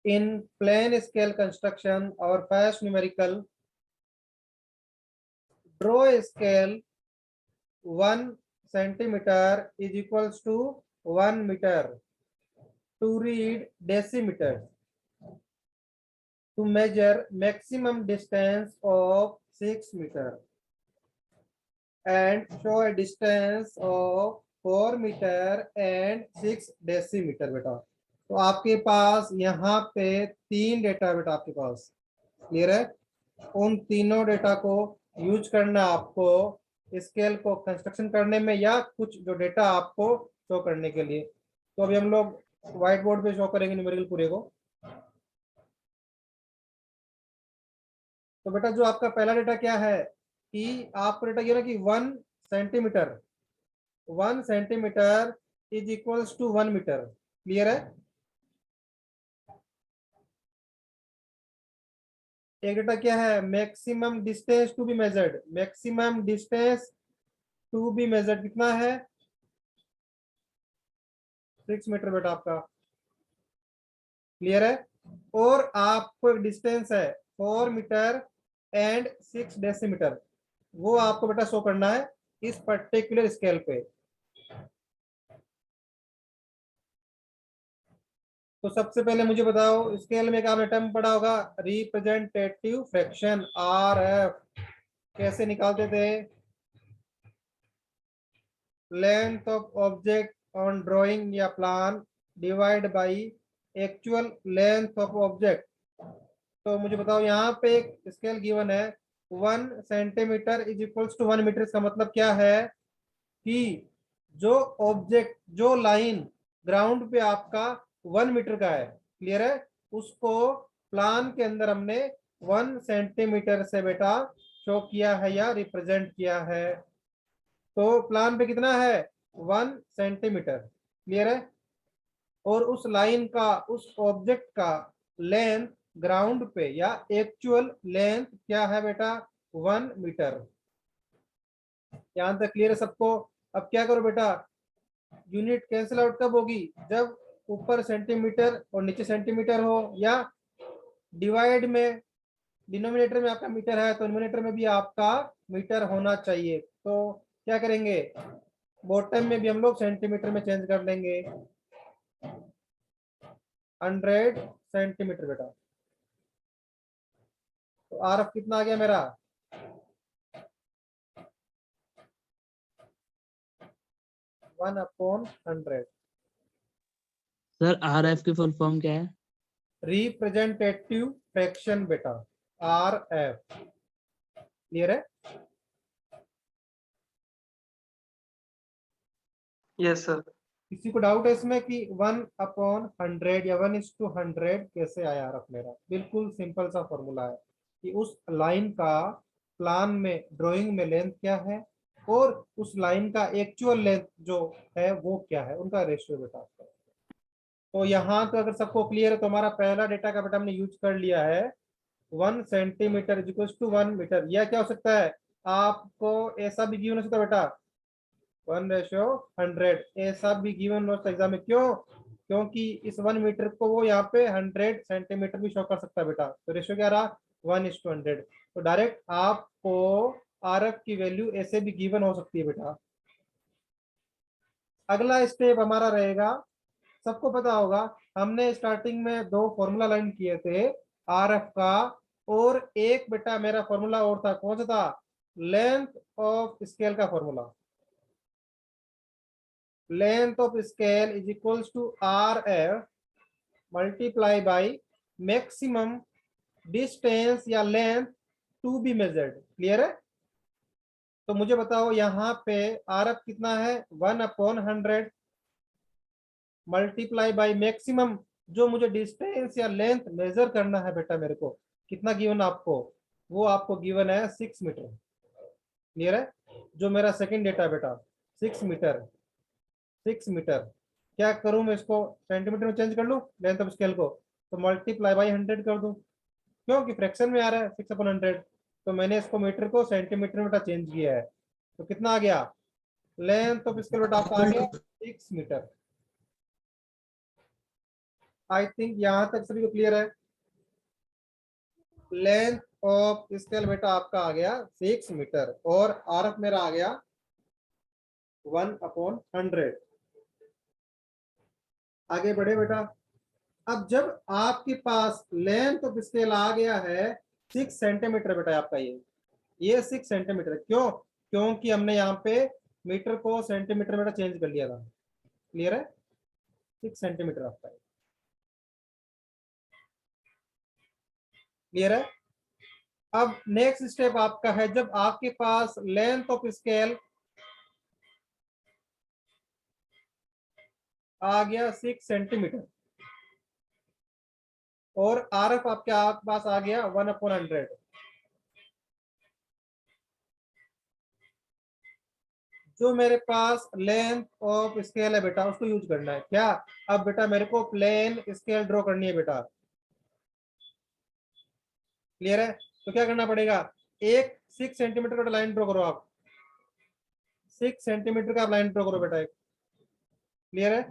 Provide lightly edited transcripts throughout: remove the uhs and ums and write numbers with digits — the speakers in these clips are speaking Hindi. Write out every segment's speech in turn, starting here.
In plane scale construction or fast numerical, draw a scale 1 centimeter is equals to 1 meter. To read decimeters. To measure maximum distance of 6 meter. And show a distance of 4 meter and 6 decimeter बेटा। तो आपके पास यहाँ पे 3 डेटा बेटा आपके पास, क्लियर है? उन तीनों डेटा को यूज करना आपको स्केल को कंस्ट्रक्शन करने में या कुछ जो डेटा आपको शो करने के लिए। तो अभी हम लोग व्हाइट बोर्ड पे शो करेंगे न्यूमेरिकल पूरे को। तो बेटा जो आपका पहला डेटा क्या है कि आपको डेटा ये ना कि 1 centimetre is equals to 1 metre, clear है? एक डेटा क्या है, maximum distance to be measured, maximum distance to be measured कितना है, 6 मीटर बेटा आपका, क्लियर है? और आपको एक डिस्टेंस है 4 मीटर एंड 6 डेसीमीटर, वो आपको बेटा शो करना है इस पर्टिकुलर स्केल पे। तो सबसे पहले मुझे बताओ स्केल में क्या आपने टर्म पढ़ा होगा, रिप्रेजेंटेटिव फ्रैक्शन आरएफ कैसे निकालते थे? Length of object on drawing या plan divide by actual length of object. तो मुझे बताओ यहाँ पे एक स्केल गिवन है 1 centimetre is equals to 1 metre. इसका मतलब क्या है कि जो ऑब्जेक्ट, जो लाइन ग्राउंड पे आपका 1 मीटर का है, क्लियर है, उसको प्लान के अंदर हमने 1 सेंटीमीटर से बेटा शो किया है या रिप्रेजेंट किया है। तो प्लान पे कितना है 1 सेंटीमीटर, क्लियर है? और उस लाइन का, उस ऑब्जेक्ट का लेंथ ग्राउंड पे या एक्चुअल लेंथ क्या है बेटा 1 मीटर। यहां तक क्लियर है सबको? अब क्या करो बेटा, यूनिट कैंसिल आउट कब होगी, जब ऊपर सेंटीमीटर और नीचे सेंटीमीटर हो, या डिवाइड में डिनोमिनेटर में आपका मीटर है तो न्यूमरेटर में भी आपका मीटर होना चाहिए। तो क्या करेंगे, बॉटम में भी हम लोग सेंटीमीटर में चेंज कर लेंगे, 100 सेंटीमीटर बेटा। तो आर एफ कितना आ गया मेरा, 1/100। सर RF की फुल फॉर्म क्या है? रिप्रेजेंटेटिव फ्रैक्शन बेटा, आर एफ, क्लियर है? Yes sir. किसी को डाउट है इसमें कि 1/100 या 1:100 कैसे आया आर एफ मेरा? बिल्कुल सिंपल सा फॉर्मूला है कि उस लाइन का प्लान में, ड्राइंग में लेंथ क्या है और उस लाइन का एक्चुअल लेंथ जो है वो क्या है, उनका रेशियो बेटा। तो यहाँ तो अगर सबको क्लियर है तो हमारा पहला डेटा का बेटा हमने यूज कर लिया है 1 centimetre is equal to 1 metre. यह क्या हो सकता है, आपको ऐसा भी गिवन हो सकता है बेटा 1:100, ऐसा भी गिवन हो सकता है एग्जाम में। क्यों? क्योंकि इस 1 मीटर को वो यहाँ पे 100 सेंटीमीटर भी शो कर सकता है बेटा। तो रेशियो क्या रहा 1:100। तो डायरेक्ट आपको आर एफ की वैल्यू ऐसे भी गिवन हो सकती है बेटा। अगला स्टेप हमारा रहेगा, सबको पता होगा हमने स्टार्टिंग में 2 फॉर्मूला लाइन किए थे आर एफ का, और एक बेटा मेरा फॉर्मूला और था, कौन सा था, लेंथ ऑफ स्केल का formula. Length of scale is equals to R F multiply by maximum distance या length to be measured, clear है? तो मुझे बताओ यहाँ पे आर एफ कितना है 1/100 मल्टीप्लाई बाई मैक्सिमम, जो मुझे डिस्टेंस या लेंथ मेजर करना है बेटा मेरे को, कितना गिवन आपको, वो आपको गिवन है 6 मीटर, क्लियर है? जो मेरा सेकंड डेटा बेटा 6 मीटर, 6 मीटर। क्या करूं मैं, इसको सेंटीमीटर में चेंज कर लूं लेंथ ऑफ स्केल को, तो मल्टीप्लाई बाई 100 कर दूं, क्योंकि फ्रैक्शन में आ रहा है 6/100। तो मैंने इसको मीटर को सेंटीमीटर में चेंज किया है, तो कितना आ गया, लेंथ ऑफ स्केल बेटा आपका आ गया 6 मीटर। आई थिंक यहाँ तक सभी को क्लियर है। लेंथ ऑफ स्केल बेटा आपका आ गया 6 मीटर और आरएफ मेरा आ गया 1/100। आगे बढ़े बेटा। अब जब आपके पास लेंथ ऑफ स्केल आ गया है 6 सेंटीमीटर बेटा आपका, ये 6 सेंटीमीटर, क्यों? क्योंकि हमने यहाँ पे मीटर को सेंटीमीटर बेटा चेंज कर लिया था। क्लियर है? 6 सेंटीमीटर आपका, क्लियर है? अब नेक्स्ट स्टेप आपका है, जब आपके पास लेंथ ऑफ स्केल आ गया 6 सेंटीमीटर और आरएफ आपके पास आ गया 1/100, जो मेरे पास लेंथ ऑफ स्केल है बेटा उसको यूज करना है। क्या? अब बेटा मेरे को प्लेन स्केल ड्रॉ करनी है बेटा। क्लियर है? तो क्या करना पड़ेगा, एक 6 सेंटीमीटर का लाइन ड्रॉ करो आप, 6 सेंटीमीटर का लाइन ड्रॉ करो बेटा एक। क्लियर है?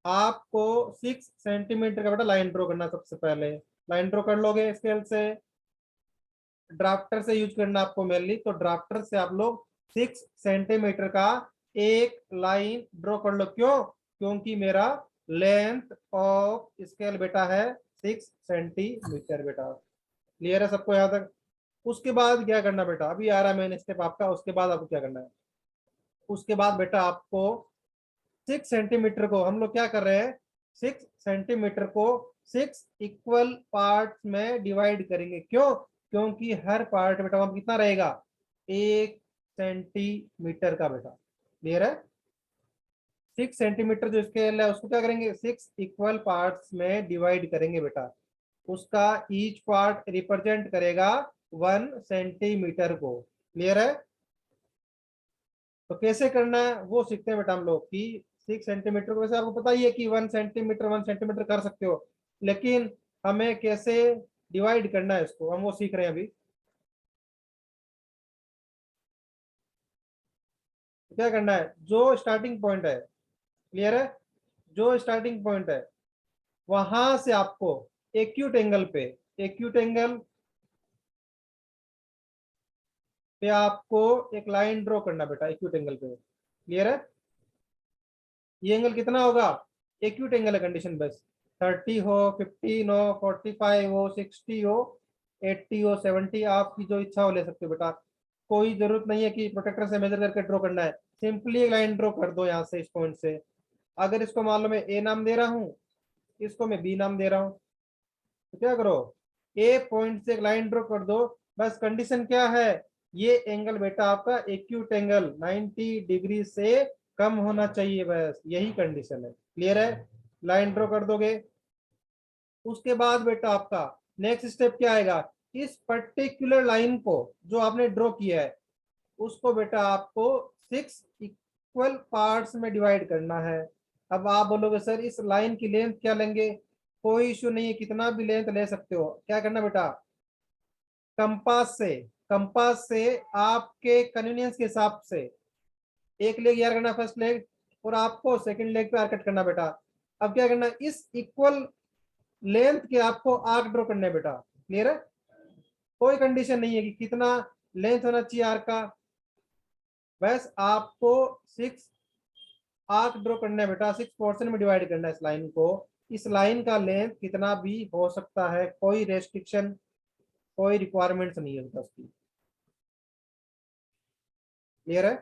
आपको 6 सेंटीमीटर का बेटा लाइन ड्रॉ करना, सबसे पहले लाइन ड्रॉ कर लोगे स्केल से, ड्राफ्टर से यूज करना आपको मेनली, तो ड्राफ्टर से आप लोग 6 सेंटीमीटर का एक लाइन ड्रॉ कर लो। क्यों? क्योंकि मेरा लेंथ ऑफ स्केल बेटा है 6 सेंटीमीटर बेटा। क्लियर है सबको यहाँ तक? उसके बाद क्या करना बेटा, अभी आ रहा है मेन स्टेप आपका। उसके बाद आपको क्या करना है, उसके बाद बेटा आपको 6 सेंटीमीटर को हम लोग क्या कर रहे हैं, 6 सेंटीमीटर को 6 इक्वल पार्ट में डिवाइड करेंगे। क्यों? क्योंकि हर पार्ट बेटा वहां कितना रहेगा, 1 सेंटीमीटर का बेटा। क्लियर है? 6 सेंटीमीटर जो स्केल है उसको क्या करेंगे, 6 इक्वल पार्ट्स में डिवाइड करेंगे बेटा। उसका ईच पार्ट रिप्रेजेंट करेगा 1 सेंटीमीटर को। क्लियर है? तो कैसे करना है वो सीखते हैं बेटा हम लोग कि 6 सेंटीमीटर को, वैसे आपको पता ही है कि 1 सेंटीमीटर कर सकते हो, लेकिन हमें कैसे डिवाइड करना है इसको हम वो सीख रहे हैं अभी। तो क्या करना है, जो स्टार्टिंग पॉइंट है, क्लियर है, जो स्टार्टिंग पॉइंट है वहां से आपको एक्यूट एंगल पे, एक्यूट एंगल पे आपको एक लाइन ड्रॉ करना बेटा, एक्यूट एंगल पे। क्लियर है? ये एंगल कितना होगा, एक्यूट एंगल है, कंडीशन बस 30 हो, 15 हो, 45 हो, 60 हो, 80 हो, 70, आपकी जो इच्छा हो ले सकते हो बेटा। कोई जरूरत नहीं है कि प्रोटेक्टर से मेजर करके ड्रॉ करना है, सिंपली एक लाइन ड्रॉ कर दो यहाँ से, इस पॉइंट से। अगर इसको मान लो मैं ए नाम दे रहा हूँ, इसको मैं बी नाम दे रहा हूँ, तो क्या करो, ए पॉइंट से एक लाइन ड्रॉ कर दो। बस कंडीशन क्या है, ये एंगल बेटा आपका एक्यूट एंगल 90 डिग्री से कम होना चाहिए, बस यही कंडीशन है। क्लियर है? लाइन ड्रॉ कर दोगे। उसके बाद बेटा आपका नेक्स्ट स्टेप क्या आएगा, इस पर्टिकुलर लाइन को जो आपने ड्रॉ किया है उसको बेटा आपको 6 इक्वल पार्ट्स में डिवाइड करना है। अब आप बोलोगे सर इस लाइन की लेंथ क्या लेंगे, कोई इश्यू नहीं है, कितना भी लेंथ ले सकते हो। क्या करना बेटा, कंपास से आपके कन्वीनियंस के हिसाब से एक लेग यार करना, फर्स्ट लेग, और आपको सेकंड लेग पे आर्क कट करना बेटा। अब क्या करना, इस इक्वल लेंथ के आपको आर्क ड्रॉ करना है बेटा। क्लियर है? कोई कंडीशन नहीं है कि कितना लेंथ होना चाहिए आर्क का, बस आपको 6 आर्क ड्रॉ करना है बेटा, 6 पोर्शन में डिवाइड करना है इस लाइन को। इस लाइन का लेंथ कितना भी हो सकता है, कोई रेस्ट्रिक्शन, कोई रिक्वायरमेंट्स नहीं है बेटा उसकी। क्लियर है?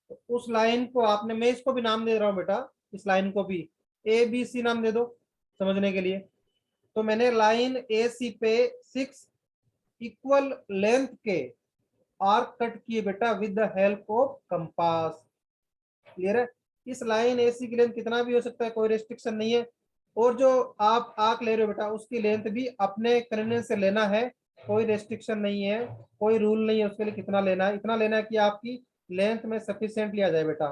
तो उस लाइन को आपने, मैं इसको भी नाम दे रहा हूं बेटा, इस लाइन को भी ए बी सी नाम दे दो समझने के लिए। तो मैंने लाइन ए सी पे 6 इक्वल लेंथ के आर्क कट किए बेटा with the help of compass. Clear है? इस लाइन एसी की लेंथ कितना भी हो सकता है, कोई रेस्ट्रिक्शन नहीं है। और जो आप आर्क ले रहे हो बेटा उसकी लेंथ भी अपने कन्वीनियंस से लेना है, कोई रेस्ट्रिक्शन नहीं है, कोई रूल नहीं है उसके लिए कितना लेना है। इतना लेना है कि आपकी लेंथ में सफिशिएंटली आ जाए बेटा।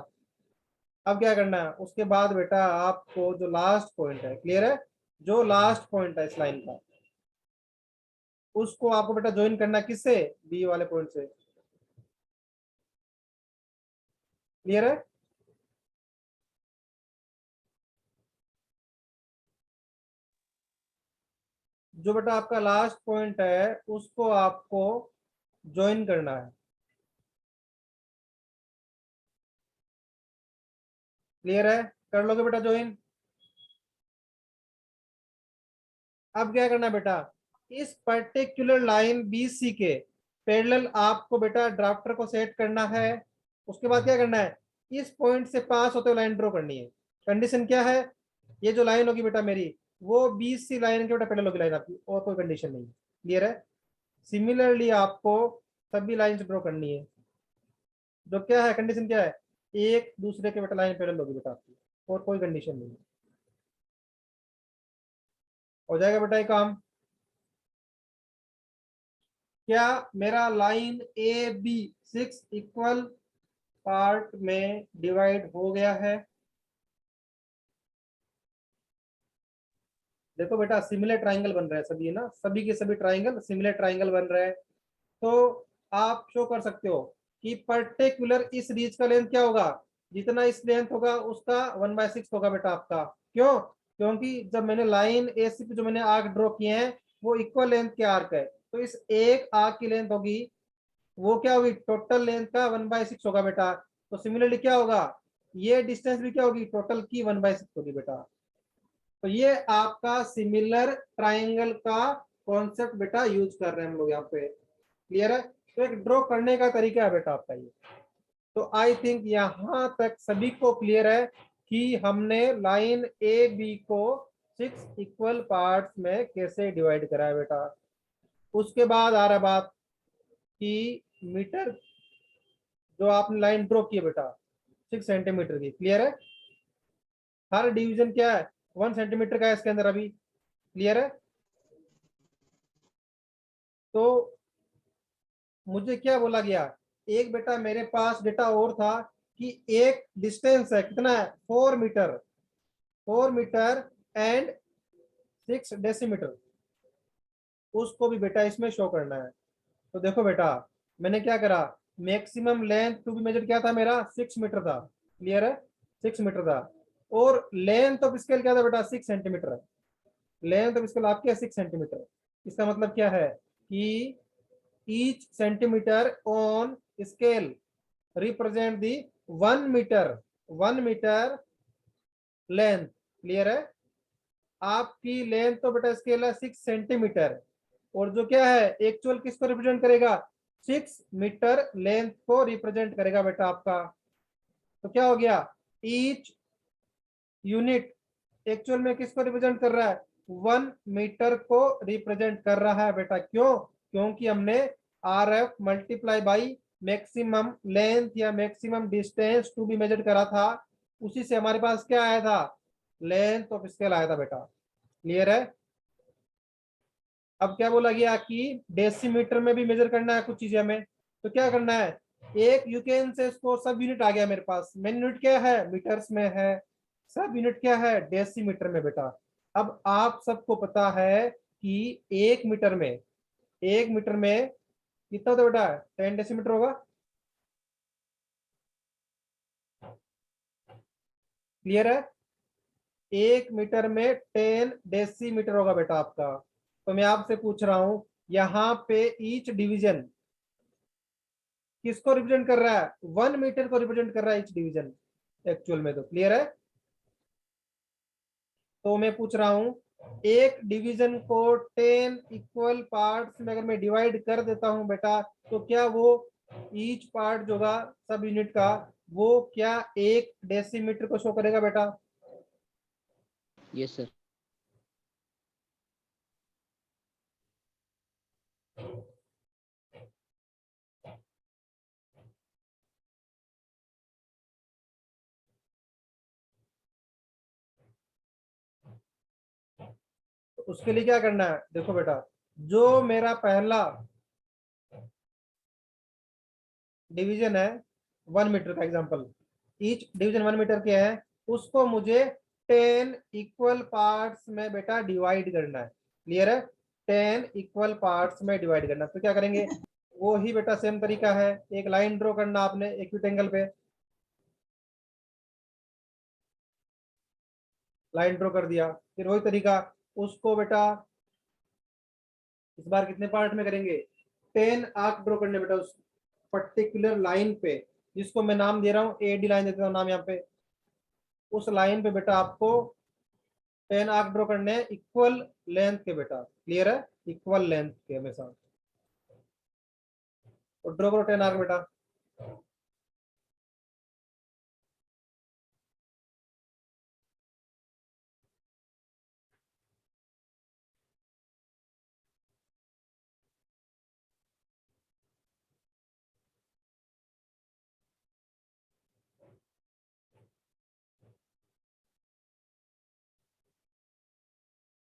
अब क्या करना है उसके बाद बेटा, आपको जो लास्ट पॉइंट है, क्लियर है, जो लास्ट पॉइंट है इस लाइन का, उसको आपको बेटा ज्वाइन करना है किससे, बी वाले पॉइंट से। क्लियर है? जो बेटा आपका लास्ट पॉइंट है उसको आपको ज्वाइन करना है। क्लियर है? कर लोगे बेटा ज्वाइन? अब क्या करना है बेटा, इस पर्टिकुलर लाइन बी सी के पैरेलल आपको बेटा ड्राफ्टर को सेट करना है। उसके बाद क्या करना है, इस पॉइंट से पास होते हुए लाइन ड्रॉ करनी है। कंडीशन क्या है, ये जो लाइन होगी बेटा मेरी, वो बी सी लाइन के बेटा पैरेलल होगी लाइन आपकी, और कोई कंडीशन नहीं। क्लियर है? सिमिलरली आपको सभी लाइन ड्रॉ करनी है। जो क्या है, कंडीशन क्या है, एक दूसरे के बेटा लाइन पैरेलल होगी बेटा आपकी, और कोई कंडीशन नहीं। हो जाएगा बेटा ये काम? क्या मेरा line A B 6 equal part में डिवाइड हो गया है? देखो बेटा सिमिलर ट्राइंगल बन रहा है सभी, है ना, सभी के सभी ट्राइंगल सिमिलर ट्राइंगल बन रहे हैं। तो आप शो कर सकते हो कि पर्टिकुलर इस रीज का लेंथ क्या होगा, जितना इस लेंथ होगा उसका 1/6 होगा बेटा आपका। क्यों? क्योंकि जब मैंने लाइन ए सी पे जो मैंने आर्क ड्रॉ किए हैं वो इक्वल लेंथ के आर्क है, तो इस एक आर्क की लेंथ होगी, वो क्या होगी, टोटल लेंथ का 1/6 होगा बेटा। तो सिमिलरली क्या होगा, ये डिस्टेंस भी क्या होगी, टोटल की 1/6 होगी बेटा। तो ये आपका सिमिलर ट्राइंगल का कॉन्सेप्ट बेटा यूज कर रहे हैं हम लोग यहाँ पे। क्लियर है? तो एक ड्रॉ करने का तरीका है बेटा आपका ये। तो आई थिंक यहां तक सभी को क्लियर है कि हमने लाइन ए बी को 6 इक्वल पार्ट्स में कैसे डिवाइड करा है बेटा। उसके बाद आ रहा बात कि मीटर, जो आपने लाइन ड्रॉ की है बेटा 6 सेंटीमीटर की, क्लियर है, हर डिवीजन क्या है 1 सेंटीमीटर का है इसके अंदर अभी। क्लियर है? तो मुझे क्या बोला गया, एक बेटा मेरे पास डेटा और था कि एक डिस्टेंस है, कितना है, 4 मीटर, 4 मीटर एंड 6 डेसीमीटर, उसको भी बेटा इसमें शो करना है। तो देखो बेटा मैंने क्या करा, maximum length to be measure क्या था मेरा, 6 मीटर था। क्लियर है? 6 मीटर था। और लेंथ ऑफ स्केल क्या था बेटा, 6 सेंटीमीटर है। लेंथ ऑफ स्केल आपकी है 6 सेंटीमीटर। इसका मतलब क्या है कि each centimetre on scale represent the 1 metre, 1 metre length. Clear है? आपकी लेंथ तो बेटा स्केल है 6 सेंटीमीटर, और जो क्या है एक्चुअल किसको रिप्रेजेंट करेगा, 6 मीटर लेंथ को रिप्रेजेंट करेगा बेटा आपका। तो क्या हो गया, ईच यूनिट एक्चुअल में किसको रिप्रेजेंट कर रहा है, 1 मीटर को रिप्रेजेंट कर रहा है बेटा। क्यों? क्योंकि हमने R F multiply by maximum length या maximum distance to be measure करा था, उसी से हमारे पास क्या आया था, लेंथ ऑफ स्केल आया था बेटा। क्लियर है? अब क्या बोला गया कि डेसीमीटर में भी मेजर करना है कुछ चीजें हमें, तो क्या करना है, एक यूकेन से इसको सब यूनिट आ गया मेरे पास, मेन यूनिट क्या है, मीटर्स में है, सब यूनिट क्या है, डेसीमीटर में बेटा। अब आप सबको पता है कि 1 मीटर में, 1 मीटर में कितना होता है बेटा, 10 डेसीमीटर होगा। क्लियर है? 1 मीटर में 10 डेसीमीटर होगा बेटा आपका। तो मैं आपसे पूछ रहा हूं, यहाँ पे ईच डिवीजन किसको रिप्रेजेंट कर रहा है, 1 मीटर को रिप्रेजेंट कर रहा है ईच डिवीजन एक्चुअल में। तो क्लियर है? तो मैं पूछ रहा हूं, एक डिवीजन को 10 इक्वल पार्ट्स में अगर मैं डिवाइड कर देता हूं बेटा, तो क्या वो ईच पार्ट जो होगा सब यूनिट का, वो क्या 1 डेसीमीटर को शो करेगा बेटा? Yes sir. तो उसके लिए क्या करना है, देखो बेटा, जो मेरा पहला डिवीजन है 1 मीटर का एग्जांपल, ईच डिवीजन 1 मीटर के है, उसको मुझे 10 इक्वल पार्ट्स में बेटा डिवाइड करना है। क्लियर है? 10 इक्वल पार्ट्स में डिवाइड करना। तो क्या करेंगे, वो ही बेटा सेम तरीका है, एक लाइन ड्रॉ करना आपने एक्यूट एंगल पे, लाइन ड्रॉ कर दिया। फिर वही तरीका, उसको बेटा इस बार कितने पार्ट में करेंगे, 10 आर्क ड्रॉ करने बेटा उस पर्टिकुलर लाइन पे, जिसको मैं नाम दे रहा हूँ AD लाइन देता हूँ नाम यहाँ पे। उस लाइन पे बेटा आपको 10 आर्क ड्रॉ करने हैं इक्वल लेंथ के बेटा। क्लियर है? इक्वल लेंथ के हमेशा। तो ड्रॉ करो 10 आर्क बेटा।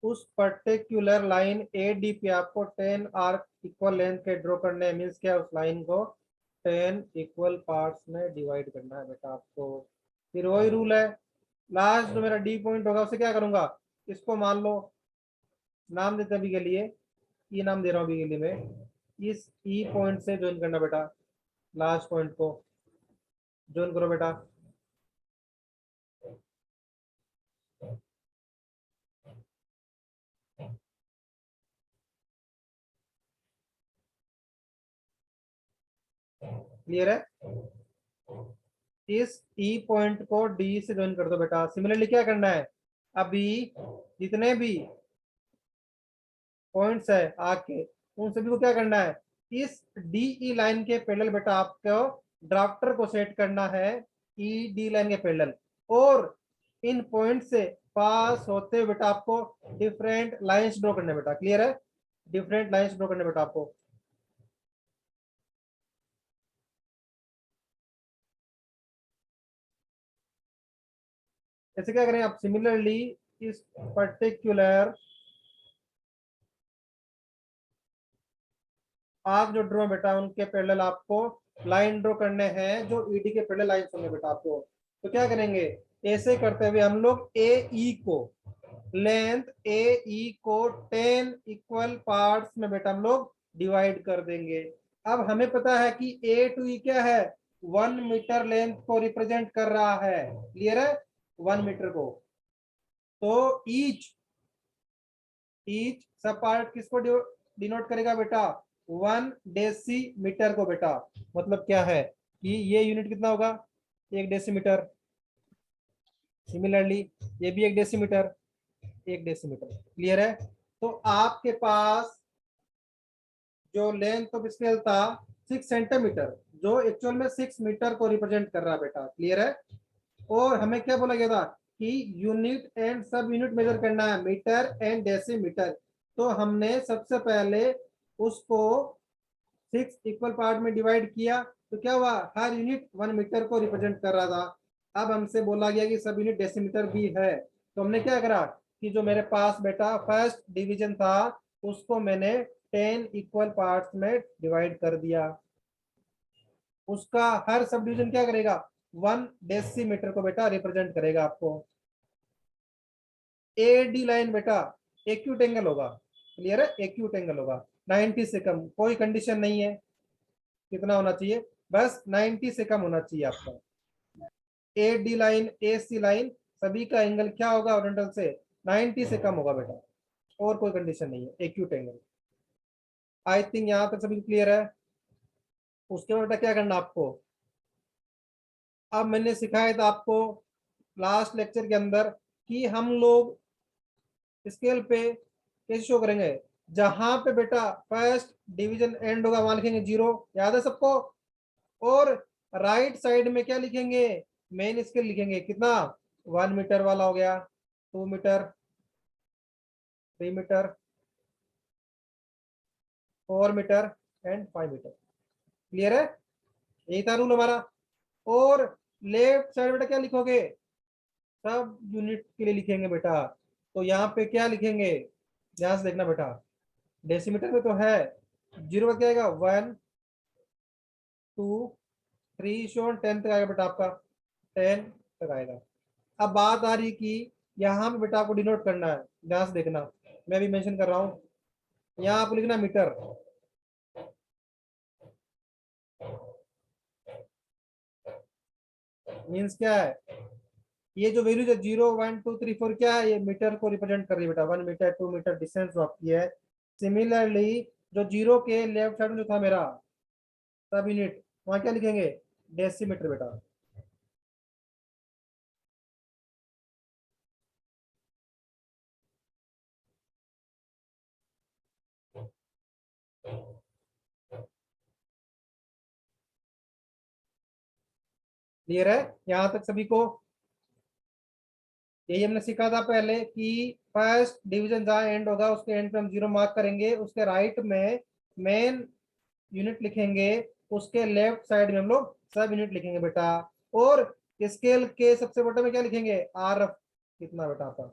उस पर्टिकुलर लाइन AD पे आपको 10 आर्क इक्वल लेंथ के ड्रॉ करने हैं। मीन्स क्या, उस लाइन को 10 इक्वल पार्ट्स में डिवाइड करना है बेटा आपको। फिर वही रूल है, लास्ट जो मेरा D पॉइंट होगा उसे क्या करूंगा, इसको मान लो नाम देते अभी के लिए, ये नाम दे रहा हूँ अभी के लिए मैं, इस E पॉइंट से ज्वाइन करना बेटा, लास्ट पॉइंट को ज्वाइन करो बेटा। क्लियर है? इस E पॉइंट को D से ज्वाइन कर दो बेटा। सिमिलरली क्या करना है, अभी जितने भी पॉइंट्स है आग के, उन सभी को क्या करना है, इस DE लाइन के पैरेलल बेटा आपको ड्राफ्टर को सेट करना है, ED लाइन के पैरेलल। और इन पॉइंट से पास होते हुए बेटा आपको डिफरेंट लाइंस ड्रॉ करने बेटा। क्लियर है? डिफरेंट लाइंस ड्रॉ करने बेटा आपको। ऐसे क्या करें आप, सिमिलरली इस पर्टिकुलर आप जो ड्रॉ बेटा उनके पैरेलल आपको लाइन ड्रॉ करने हैं, जो ईडी के पैरेलल लाइन होंगे बेटा आपको। तो क्या करेंगे, ऐसे करते हुए हम लोग AE को, लेंथ AE को 10 इक्वल पार्ट्स में बेटा हम लोग डिवाइड कर देंगे। अब हमें पता है कि A to E क्या है, 1 मीटर लेंथ को रिप्रेजेंट कर रहा है। क्लियर है? 1 मीटर को। तो ईच सब पार्ट किसको डिनोट करेगा बेटा, 1 डेसीमीटर को बेटा। मतलब क्या है कि ये यूनिट कितना होगा, 1 डेसीमीटर। सिमिलरली ये भी 1 डेसीमीटर, 1 डेसीमीटर। क्लियर है? तो आपके पास जो लेंथ ऑफ स्केल था 6 सेंटीमीटर, जो एक्चुअल में 6 मीटर को रिप्रेजेंट कर रहा है बेटा। क्लियर है? और हमें क्या बोला गया था कि unit and sub unit measure करना है, मीटर एंड डेसीमीटर। तो हमने सबसे पहले उसको 6 इक्वल पार्ट में डिवाइड किया, तो क्या हुआ, हर यूनिट 1 मीटर को रिप्रेजेंट कर रहा था। अब हमसे बोला गया कि सब यूनिट डेसीमीटर भी है, तो हमने क्या करा कि जो मेरे पास बेटा फर्स्ट डिवीजन था उसको मैंने 10 इक्वल पार्ट्स में डिवाइड कर दिया। उसका हर सब डिवीजन क्या करेगा, 1 डेसीमीटर को बेटा रिप्रेजेंट करेगा आपको। AD लाइन बेटा एक्यूट एंगल होगा। क्लियर है? एक्यूट एंगल होगा, 90 से कम, कोई कंडीशन नहीं है कितना होना चाहिए, बस 90 से कम होना चाहिए आपका। AD लाइन AC लाइन सभी का एंगल क्या होगा ओरिजेंटल से, 90 से कम होगा बेटा, और कोई कंडीशन नहीं है, एक्यूट एंगल। आई थिंक यहां तक सभी क्लियर है। उसके बाद बेटा क्या करना आपको, अब मैंने सिखाया था आपको लास्ट लेक्चर के अंदर कि हम लोग स्केल पे कैसे शो करेंगे, जहां पे बेटा फर्स्ट डिवीजन एंड होगा वहां लिखेंगे 0, याद है सबको। और राइट साइड में क्या लिखेंगे, मेन स्केल लिखेंगे, कितना, 1 मीटर वाला हो गया, 2 metre, 3 metre, 4 metre and 5 metre. Clear है? यही था रूल हमारा। और लेफ्ट साइड बेटा क्या लिखोगे, सब यूनिट के लिए लिखेंगे बेटा। तो यहाँ पे क्या लिखेंगे, ध्यान से देखना बेटा, डेसीमीटर में तो है, 0 का क्या आएगा 1 2 3 शोन 10 तक आएगा बेटा, आपका 10 तक आएगा। अब बात आ रही कि यहाँ पे बेटा आपको डिनोट करना है, ध्यान से देखना, मैं भी मेंशन कर रहा हूँ, यहाँ आपको लिखना मीटर। मीन्स क्या है, ये जो वैल्यूज है 0 1 2 3 4 क्या है, ये मीटर को रिप्रेजेंट कर रही है बेटा, 1 मीटर 2 मीटर डिस्टेंस जो आपकी है। सिमिलरली जो 0 के लेफ्ट साइड में जो था मेरा सब यूनिट, वहां क्या लिखेंगे, डेसीमीटर बेटा। क्लियर है यहां तक सभी को? यही हमने सीखा था पहले कि फर्स्ट डिवीजन जहां एंड होगा उसके एंड पे हम 0 मार्क करेंगे, उसके राइट में मेन यूनिट लिखेंगे, उसके लेफ्ट साइड में हम लोग सब यूनिट लिखेंगे बेटा। और स्केल के सबसे बॉटम में क्या लिखेंगे, आर कितना बेटा आपका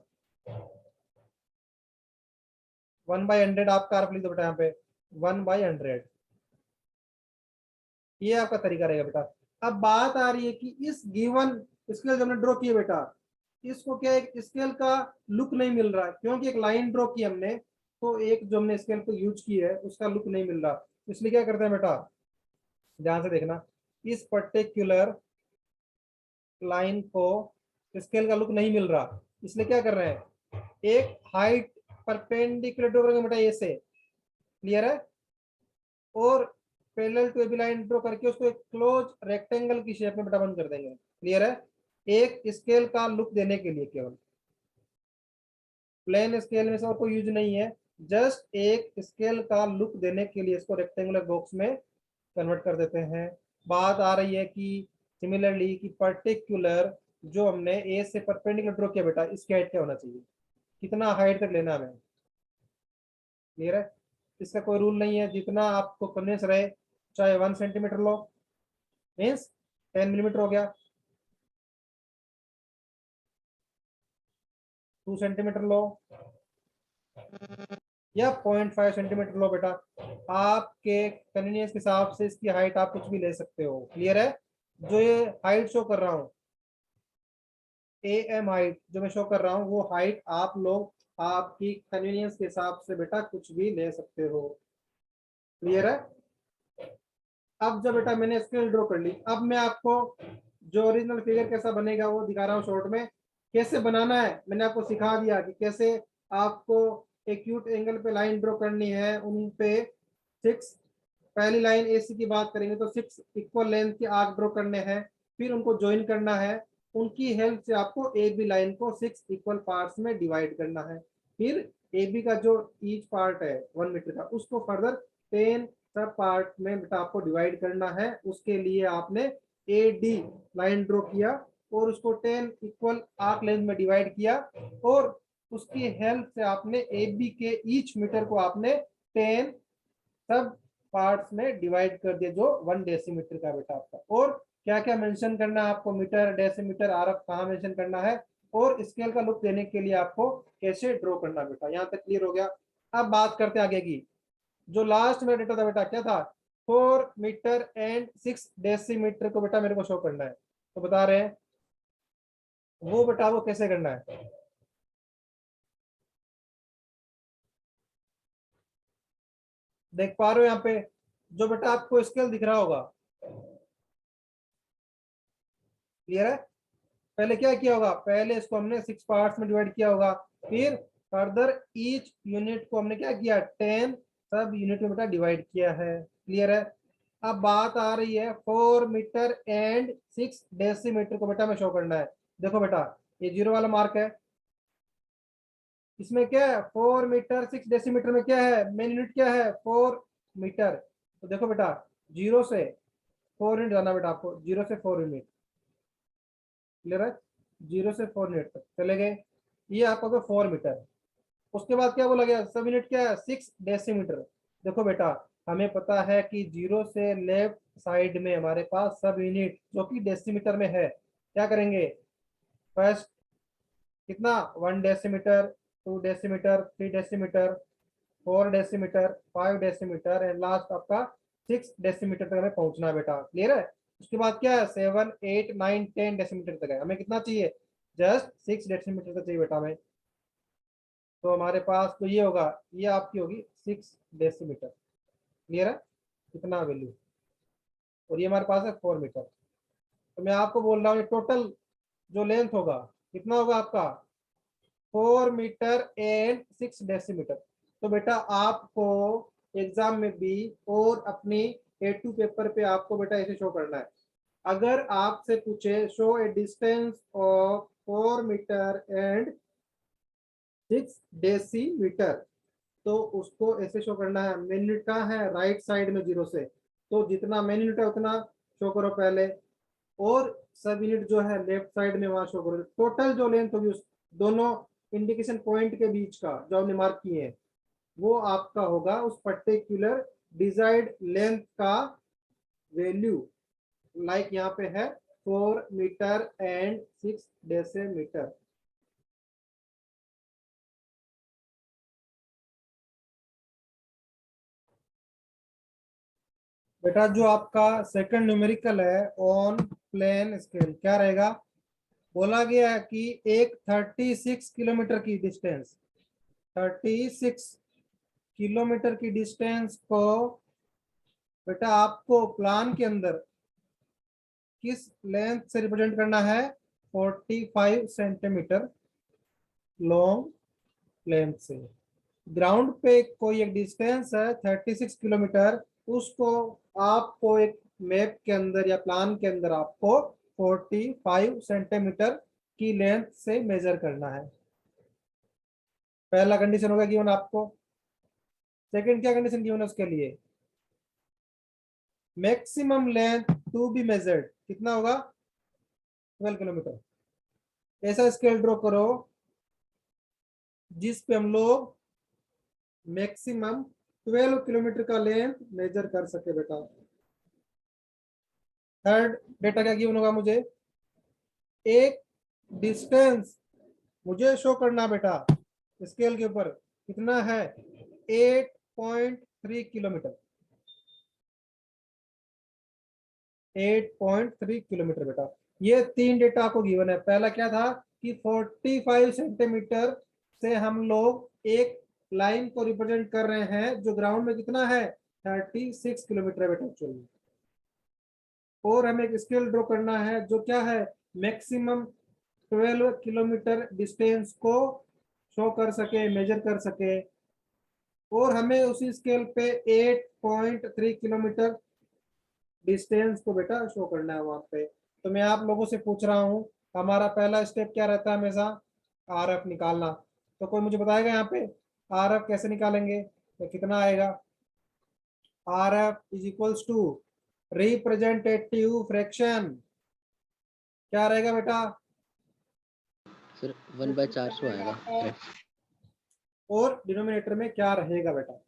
1/100, आपका आर लिख दो बेटा यहाँ पे 1/100। ये आपका तरीका रहेगा बेटा। अब बात आ रही है कि इस गिवन स्केल जो हमने ड्रॉ किया बेटा, इसको क्या एक स्केल का लुक नहीं मिल रहा, क्योंकि एक लाइन ड्रॉ की हमने, तो एक जो हमने स्केल को यूज की है उसका लुक नहीं मिल रहा, इसलिए क्या करते हैं बेटा, ध्यान से देखना, इस पर्टिकुलर लाइन को स्केल का लुक नहीं मिल रहा, इसलिए क्या कर रहे हैं, एक हाइट परपेंडिकुलर ड्रॉ करेंगे बेटा ए से। क्लियर है? और parallel to AB line draw करके उसको एक क्लोज रेक्टेंगल की शेप में बेटा बंद कर देंगे। क्लियर है? एक स्केल का लुक देने के लिए केवल, प्लेन स्केल में से और कोई यूज नहीं है, जस्ट एक स्केल का लुक देने के लिए इसको रेक्टेंगुलर बॉक्स में कन्वर्ट कर देते हैं। बात आ रही है कि सिमिलरली कि पर्टिकुलर जो हमने ए से परपेंडिकुलर ड्रॉ किया बेटा, इसकी हाइट क्या होना चाहिए, कितना हाइट तक लेना हमें। क्लियर है? इसका कोई रूल नहीं है, जितना आपको कन्वेंस रहे, चाहे 1 सेंटीमीटर लो, मीन्स 10 मिलीमीटर हो गया, 2 सेंटीमीटर लो, या 0.5 सेंटीमीटर लो बेटा, आपके कन्वीनियंस के हिसाब से इसकी हाइट आप कुछ भी ले सकते हो। क्लियर है? जो ये हाइट शो कर रहा हूँ, ए एम हाइट जो मैं शो कर रहा हूँ, वो हाइट आप लोग आपकी कन्वीनियंस के हिसाब से बेटा कुछ भी ले सकते हो। क्लियर है? अब जब बेटा मैंने स्केल ड्रॉ कर ली, अब मैं आपको जो ओरिजिनल फिगर कैसा बनेगा वो दिखा रहा हूँ शॉर्ट में। कैसे बनाना है मैंने आपको सिखा दिया कि कैसे आपको एक्यूट एंगल पे लाइन ड्रॉ करनी है, उन पे 6, पहली लाइन एसी की बात करेंगे तो 6 इक्वल लेंथ के आर्क ड्रॉ करने हैं, फिर उनको ज्वाइन करना है, उनकी हेल्प से आपको ए बी लाइन को 6 इक्वल पार्ट्स में डिवाइड करना है, फिर ए बी का जो ईच पार्ट है 1 मीटर का, उसको फर्दर 10 सब पार्ट में बेटा आपको डिवाइड करना है। उसके लिए आपने ए डी लाइन ड्रॉ किया और उसको 10 इक्वल आर्क लेंथ में डिवाइड किया, और उसकी हेल्प से आपने ए बी के ईच मीटर को आपने 10 सब पार्ट्स में डिवाइड कर दिया, जो 1 डेसीमीटर का बेटा आपका। और क्या क्या मेंशन करना है आपको, मीटर डेसीमीटर आर एफ कहाँ मेंशन करना है, और स्केल का लुक देने के लिए आपको कैसे ड्रॉ करना बेटा। यहाँ तक क्लियर हो गया? अब बात करते हैं आगे की। जो लास्ट में डेटा था बेटा क्या था, 4 मीटर एंड 6 डेसीमीटर को बेटा मेरे को शो करना है, तो बता रहे हैं वो बेटा वो कैसे करना है। देख पा रहे हो यहाँ पे जो बेटा आपको स्केल दिख रहा होगा, क्लियर है? पहले क्या किया होगा, पहले इसको हमने 6 पार्ट्स में डिवाइड किया होगा, फिर फर्दर ईच यूनिट को हमने क्या किया, 10 सब यूनिट में बेटा डिवाइड किया है। क्लियर है? अब बात आ रही है 4 मीटर एंड 6 डेसीमीटर को बेटा में शो करना है। देखो बेटा ये 0 वाला मार्क है, इसमें क्या है 4 मीटर 6 डेसीमीटर में क्या है, मेन यूनिट क्या है 4 मीटर। तो देखो बेटा 0 से 4 यूनिट जाना बेटा आपको, 0 से 4 यूनिट। क्लियर है? 0 से 4 यूनिट तक चले गए, ये आपका 4 मीटर। उसके बाद क्या बोला गया, सब यूनिट क्या है 6 डेसीमीटर। देखो बेटा हमें पता है कि 0 से लेफ्ट साइड में हमारे पास सब यूनिट जो कि डेसीमीटर में है, क्या करेंगे, फर्स्ट कितना 1 decimetre, 2 decimetre, 3 decimetre, 4 decimetre, 5 decimetre and last आपका 6 डेसीमीटर तक हमें पहुंचना है बेटा। क्लियर है? उसके बाद क्या है 7, 8, 9, 10 डेसीमीटर तक है। हमें कितना चाहिए? जस्ट 6 डेसीमीटर तक चाहिए बेटा हमें। तो हमारे पास तो ये होगा, ये आपकी होगी 6 डेसीमीटर। क्लियर है? कितना वैल्यू, और ये हमारे पास है 4 मीटर। तो मैं आपको बोल रहा हूँ टोटल जो लेंथ होगा कितना होगा आपका 4 मीटर एंड 6 डेसीमीटर। तो बेटा आपको एग्जाम में भी और अपनी A2 पेपर पे आपको बेटा ऐसे शो करना है। अगर आपसे पूछे show a distance of 4 metre and 6 decimetre, तो उसको ऐसे शो करना है। मिनट का है राइट साइड में 0 से, तो जितना मिनट है उतना शो करो पहले, और सब यूनिट जो है लेफ्ट साइड में वहां शो करो। टोटल जो लेंथ होगी उस दोनों इंडिकेशन पॉइंट के बीच का जो हमने मार्क किए हैं वो आपका होगा उस पर्टिकुलर डिजायर्ड लेंथ का वैल्यू। लाइक यहाँ पे है 4 मीटर एंड 6 डेसीमीटर। बेटा जो आपका सेकंड न्यूमेरिकल है ऑन प्लेन स्केल क्या रहेगा? बोला गया है कि एक 36 किलोमीटर की डिस्टेंस, 36 किलोमीटर की डिस्टेंस को बेटा आपको प्लान के अंदर किस लेंथ से रिप्रेजेंट करना है? 45 सेंटीमीटर लॉन्ग लेंथ से। ग्राउंड पे कोई एक डिस्टेंस है 36 किलोमीटर, उसको आपको एक मैप के अंदर या प्लान के अंदर आपको 45 सेंटीमीटर की लेंथ से मेजर करना है। पहला कंडीशन होगा गिवन आपको। सेकंड क्या कंडीशन गिवन है उसके लिए? Maximum length to be measured कितना होगा? 12 किलोमीटर। ऐसा स्केल ड्रॉ करो जिस पे हम लोग मैक्सिमम 12 किलोमीटर का लेंथ मेजर कर सके बेटा। थर्ड डेटा क्या गिवन होगा मुझे? एक डिस्टेंस मुझे शो करना बेटा स्केल के ऊपर कितना है? 8.3 किलोमीटर। 8.3 किलोमीटर बेटा। ये तीन डेटा आपको गिवन है। पहला क्या था कि 45 सेंटीमीटर से हम लोग एक लाइन को रिप्रेजेंट कर रहे हैं जो ग्राउंड में कितना है 36 किलोमीटर है बेटा एक्चुअली। और हमें एक स्केल ड्रॉ करना है जो क्या है मैक्सिमम 12 किलोमीटर डिस्टेंस को शो कर सके, मेजर कर सके, और हमें उसी स्केल पे 8.3 किलोमीटर डिस्टेंस को बेटा शो करना है वहां पे। तो मैं आप लोगों से पूछ रहा हूँ हमारा पहला स्टेप क्या रहता है हमेशा? RF निकालना। तो कोई मुझे बताएगा यहाँ पे RF कैसे निकालेंगे? तो कितना आएगा? RF is equals to representative fraction. क्या रहेगा बेटा? सर 1/400 आएगा। और डिनोमिनेटर में क्या रहेगा बेटा?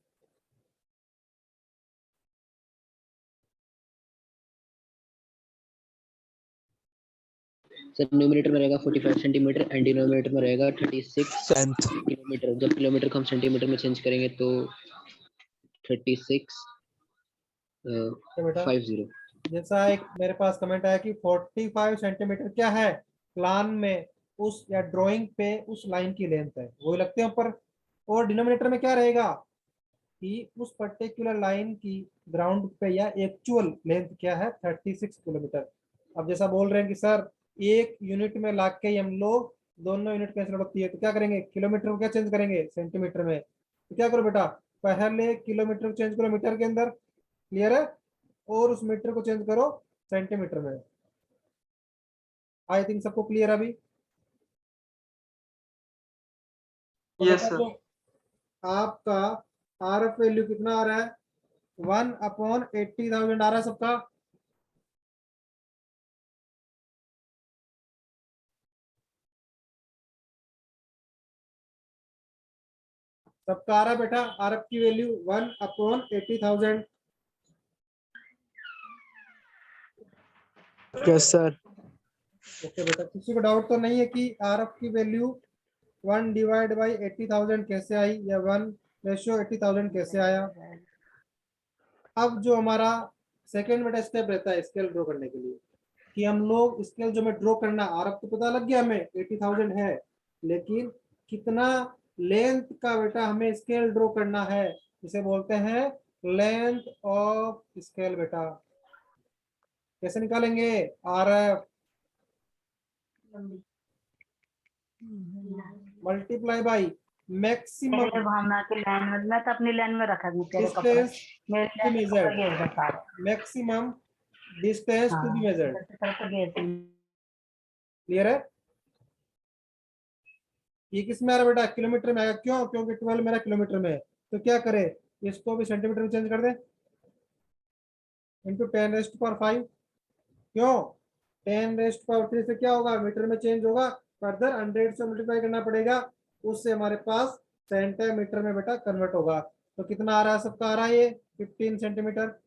सर न्यूमरेटर में रहेगा 45 सेंटीमीटर एंड डिनोमिनेटर में रहेगा 36 किलोमीटर। जब किलोमीटर को हम सेंटीमीटर में चेंज करेंगे तो 36 तो बेटा 50। जैसा एक मेरे पास कमेंट आया कि 45 सेंटीमीटर क्या है प्लान में उस या ड्राइंग पे उस लाइन की लेंथ है, वो लगते हैं ऊपर। और डिनोमिनेटर में क्या रहेगा कि उस पर्टिकुलर लाइन की ग्राउंड पे या एक्चुअल लेंथ क्या है 36 किलोमीटर। अब जैसा बोल रहे हैं कि सर एक यूनिट में ला के हम लोग दोनों यूनिट कैंसिल होती है, तो क्या करेंगे किलोमीटर को क्या चेंज करेंगे सेंटीमीटर में। तो क्या करो बेटा पहले किलोमीटर को चेंज करो मीटर के अंदर। क्लियर है? और उस मीटर को चेंज करो सेंटीमीटर में। आई थिंक सबको क्लियर अभी? तो यस बेटा सर। जो आपका RF वैल्यू कितना आ रहा है 1/80,000 आ रहा है सबका। सबका आ रहा है बेटा RF की वैल्यू 1/80,000। Yes sir. ओके बेटा किसी को डाउट तो नहीं है कि RF की वैल्यू 1 डिवाइड बाई 80,000 कैसे आई, या 1:80,000 कैसे आया। अब जो हमारा सेकेंड बेटा स्टेप रहता है स्केल ड्रॉ करने के लिए, कि हम लोग स्केल जो में ड्रॉ करना, और अब तो पता लग गया हमें 80,000 है, लेकिन कितना लेंथ का बेटा हमें स्केल ड्रॉ करना है, इसे बोलते हैं लेंथ ऑफ स्केल बेटा। कैसे निकालेंगे, RF मल्टीप्लाई बाई मैक्सिमम मैं तो अपनी लाइन में रखा हूँ तेरे कपड़े, डिस्टेंस मेरी टू लाइन में मेजर्ड, कपड़े घेर दो सारे। Maximum distance to be measured. तरफ तो घेर दूँ। क्लियर है। ये किस में आ रहा है बेटा, किलोमीटर में आएगा। क्यों, क्योंकि 12 मेरा किलोमीटर में है। तो क्या करें, इसको भी सेंटीमीटर में चेंज कर दे, इंटू 10⁵ क्यों, 10⁵ से क्या होगा, मीटर में चेंज होगा, फर्दर 100 से मल्टीप्लाई करना पड़ेगा, उससे हमारे पास सेंटीमीटर में बेटा कन्वर्ट होगा। तो कितना आ रहा है, सबका आ रहा है ये 15 सेंटीमीटर।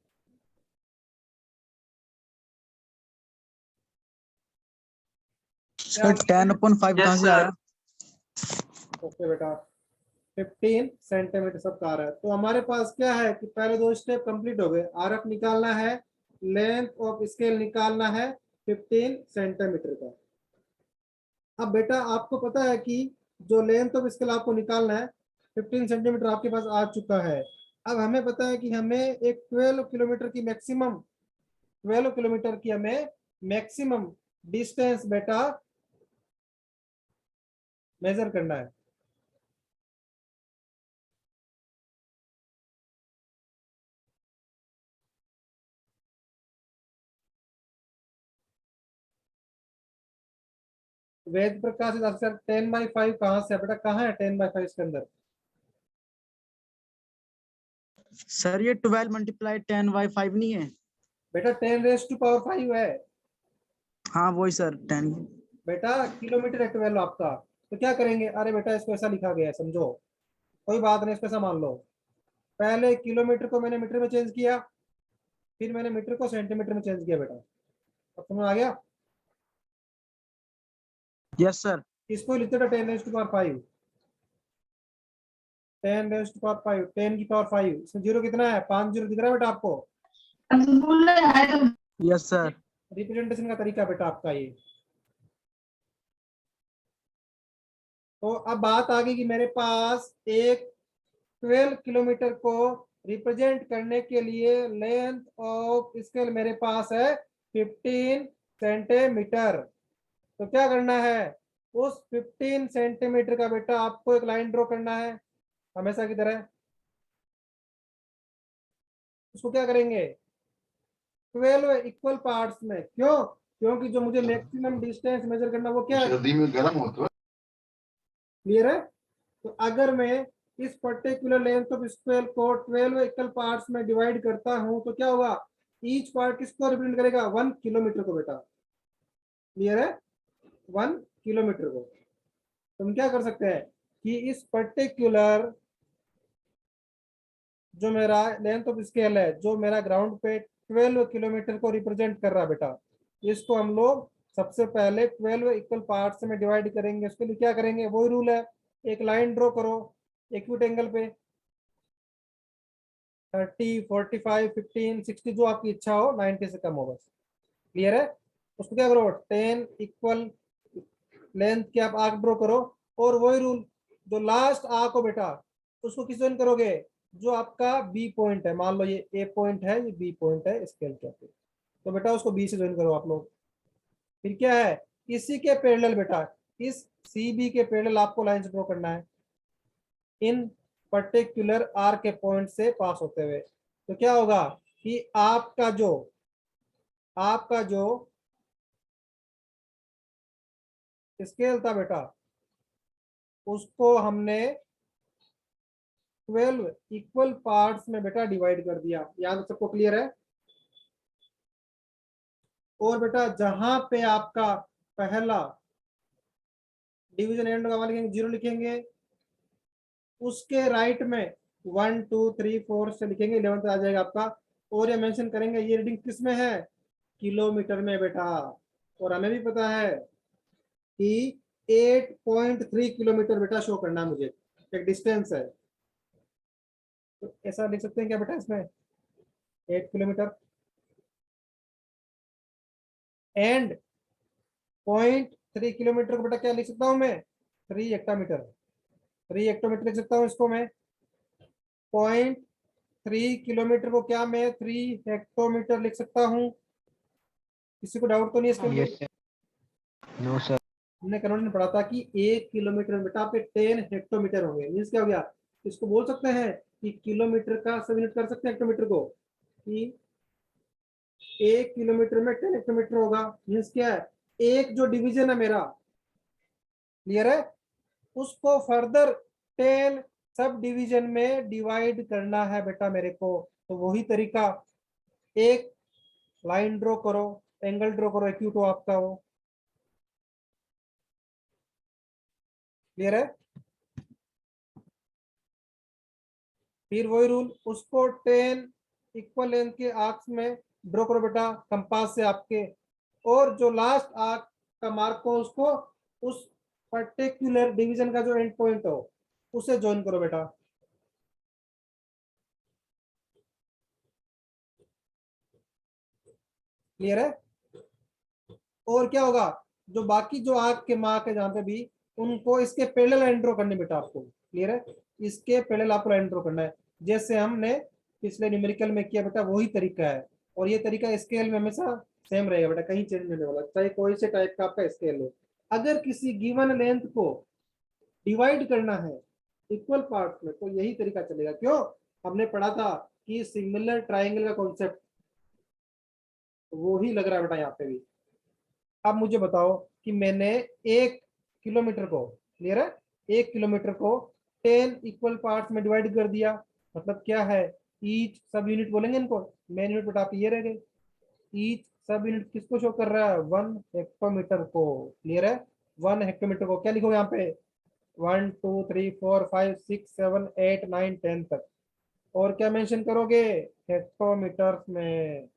सर 10/5 कहाँ से आया? ओके बेटा, 15 सेंटीमीटर सब का आ रहा है। तो हमारे पास क्या है कि पहले दो स्टेप कंप्लीट हो गए, RF निकालना है, लेंथ ऑफ स्केल निकालना है 15 सेंटीमीटर का। अब बेटा आपको पता है कि जो लेंथ ऑफ स्केल आपको निकालना है 15 सेंटीमीटर आपके पास आ चुका है। अब हमें पता है कि हमें एक 12 किलोमीटर की मैक्सिमम 12 किलोमीटर की हमें मैक्सिमम डिस्टेंस बेटा मेजर करना है। वेद प्रकाश अक्सर 10/5 कहाँ से है बेटा, कहाँ है 10/5 इसके अंदर। सर ये 12 × 10/5 नहीं है? बेटा 10⁵ है हाँ वही सर 10। बेटा, किलोमीटर है 12 आपका। तो क्या करेंगे, अरे बेटा इसको ऐसा लिखा गया है, समझो, कोई बात नहीं, इसको ऐसा मान लो, पहले किलोमीटर को मैंने मीटर में चेंज किया, फिर मैंने मीटर को सेंटीमीटर में चेंज किया बेटा। अब समझ आ गया। Yes sir. इसको लिखते थे 10⁵ 10⁵ 10⁵ इसमें जीरो कितना है, 5 जीरो दिख रहा है बेटा आपको। Yes sir. रिप्रेजेंटेशन का तरीका बेटा आपका ये। तो अब बात आ गई कि मेरे पास एक 12 किलोमीटर को रिप्रेजेंट करने के लिए लेंथ ऑफ स्केल मेरे पास है 15 सेंटीमीटर। तो क्या करना है, उस 15 सेंटीमीटर का बेटा आपको एक लाइन ड्रॉ करना है हमेशा की तरह। उसको क्या करेंगे, 12 इक्वल पार्ट्स में। क्यों, क्योंकि जो मुझे मैक्सिमम डिस्टेंस मेजर करना वो क्या है, सर्दी में गर्म होता है। क्लियर है। तो अगर मैं इस पर्टिकुलर लेंथ ऑफ स्क्वायर को 12 इक्वल पार्ट्स में डिवाइड करता हूं तो क्या होगा, ईच पार्ट किसको रिप्रेजेंट करेगा, 1 किलोमीटर को बेटा। क्लियर है, 1 किलोमीटर को। तो हम क्या कर सकते हैं कि इस पर्टिकुलर जो मेरा लेंथ ऑफ स्केल है, जो मेरा ग्राउंड पे 12 किलोमीटर को रिप्रेजेंट कर रहा है बेटा, इसको हम लोग सबसे पहले 12 इक्वल पार्ट्स में डिवाइड करेंगे। उसके लिए क्या करेंगे, वही रूल है, एक लाइन ड्रॉ करो एक्यूट एंगल पे, 30, 45, 15, 60 जो आपकी इच्छा हो, 90 से कम हो बस। क्लियर है। उसको क्या करो, 10 इक्वल लेंथ के आप आर्क ड्रॉ करो, और वही रूल, जो लास्ट आर्क हो बेटा उसको किस ज्वाइन करोगे, जो आपका बी पॉइंट है, मान लो ये ए पॉइंट है, ये बी पॉइंट है स्केल के पे, तो बेटा उसको बी से ज्वाइन करो आप लोग। फिर क्या है, इसी के पैरेलल बेटा, इस सी बी के पैरेलल आपको लाइंस ड्रॉ करना है इन पर्टिकुलर आर के पॉइंट से पास होते हुए। तो क्या होगा कि आपका जो स्केल था बेटा, उसको हमने 12 इक्वल पार्ट्स में बेटा डिवाइड कर दिया। यहाँ तक सबको क्लियर है। और बेटा जहां पे आपका पहला डिवीजन एंड का लिखेंगे, 0 लिखेंगे, उसके राइट में 1 2 3 4 से लिखेंगे, 11 तक आ जाएगा आपका। और ये मेंशन करेंगे ये रीडिंग किस में है, किलोमीटर में बेटा। और हमें भी पता है कि 8.3 किलोमीटर बेटा शो करना है मुझे, एक डिस्टेंस है। तो ऐसा लिख सकते हैं क्या बेटा इसमें, 8 किलोमीटर एंड 0.3 किलोमीटर को बेटा क्या लिख सकता हूं मैं, 3 हेक्टोमीटर। 3 हेक्टोमीटर लिख सकता हूं इसको मैं। 0.3 किलोमीटर को क्या मैं 3 हेक्टोमीटर लिख सकता हूं? किसी को डाउट तो नहीं इसके लिए? Yes sir, no sir. हमने कन्वर्जन पढ़ा था कि 1 किलोमीटर में बेटा आपके 10 हेक्टोमीटर होंगे। मीन्स क्या हो गया, इसको बोल सकते हैं कि किलोमीटर का सब यूनिट कर सकते हैं हेक्टोमीटर को, कि 1 किलोमीटर में 10 हेक्टोमीटर होगा। मीन्स क्या है, एक जो डिवीजन है मेरा, क्लियर है, उसको फर्दर 10 सब डिवीजन में डिवाइड करना है बेटा मेरे को। तो वही तरीका, एक लाइन ड्रॉ करो, एंगल ड्रॉ करो, एक्यूट हो आपका वो, क्लियर है। फिर वही रूल, उसको 10 इक्वल लेंथ के आर्क्स में ड्रॉ करो बेटा कंपास से आपके, और जो लास्ट आर्क का मार्क हो उसको उस पर्टिकुलर डिवीजन का जो एंड पॉइंट हो उसे ज्वाइन करो बेटा। क्लियर है। और क्या होगा, जो बाकी जो आर्क के मार्क है जहां पे भी, उनको इसके पैरेलल लाइन ड्रॉ करनी बेटा आपको। क्लियर है, इसके पैरेलल आपको लाइन ड्रॉ करना है, जैसे हमने पिछले न्यूमेरिकल में किया बेटा, वही तरीका है। और ये तरीका स्केल में हमेशा सेम रहेगा बेटा, कहीं चेंज नहीं होने वाला, चाहे कोई से टाइप का आपका स्केल हो। अगर किसी गिवन लेंथ को डिवाइड करना है इक्वल पार्ट में, तो यही तरीका चलेगा। क्यों, हमने पढ़ा था कि सिमिलर ट्राइंगल का कॉन्सेप्ट, वो ही लग रहा है बेटा यहाँ पे भी। अब मुझे बताओ कि मैंने 1 किलोमीटर को, क्लियर है, 1 किलोमीटर को 10 इक्वल पार्ट्स में डिवाइड कर दिया। मतलब क्या है, ईच सब यूनिट बोलेंगे इनको, मेन यूनिट बेटा आपकी ये रह गई। ईच सब यूनिट किसको शो कर रहा है, 1 हेक्टोमीटर को। क्लियर है, 1 हेक्टोमीटर को क्या लिखो यहाँ पे, 1 2 3 4 5 6 7 8 9 10 तक। और क्या मेंशन करोगे, हेक्टोमीटर में।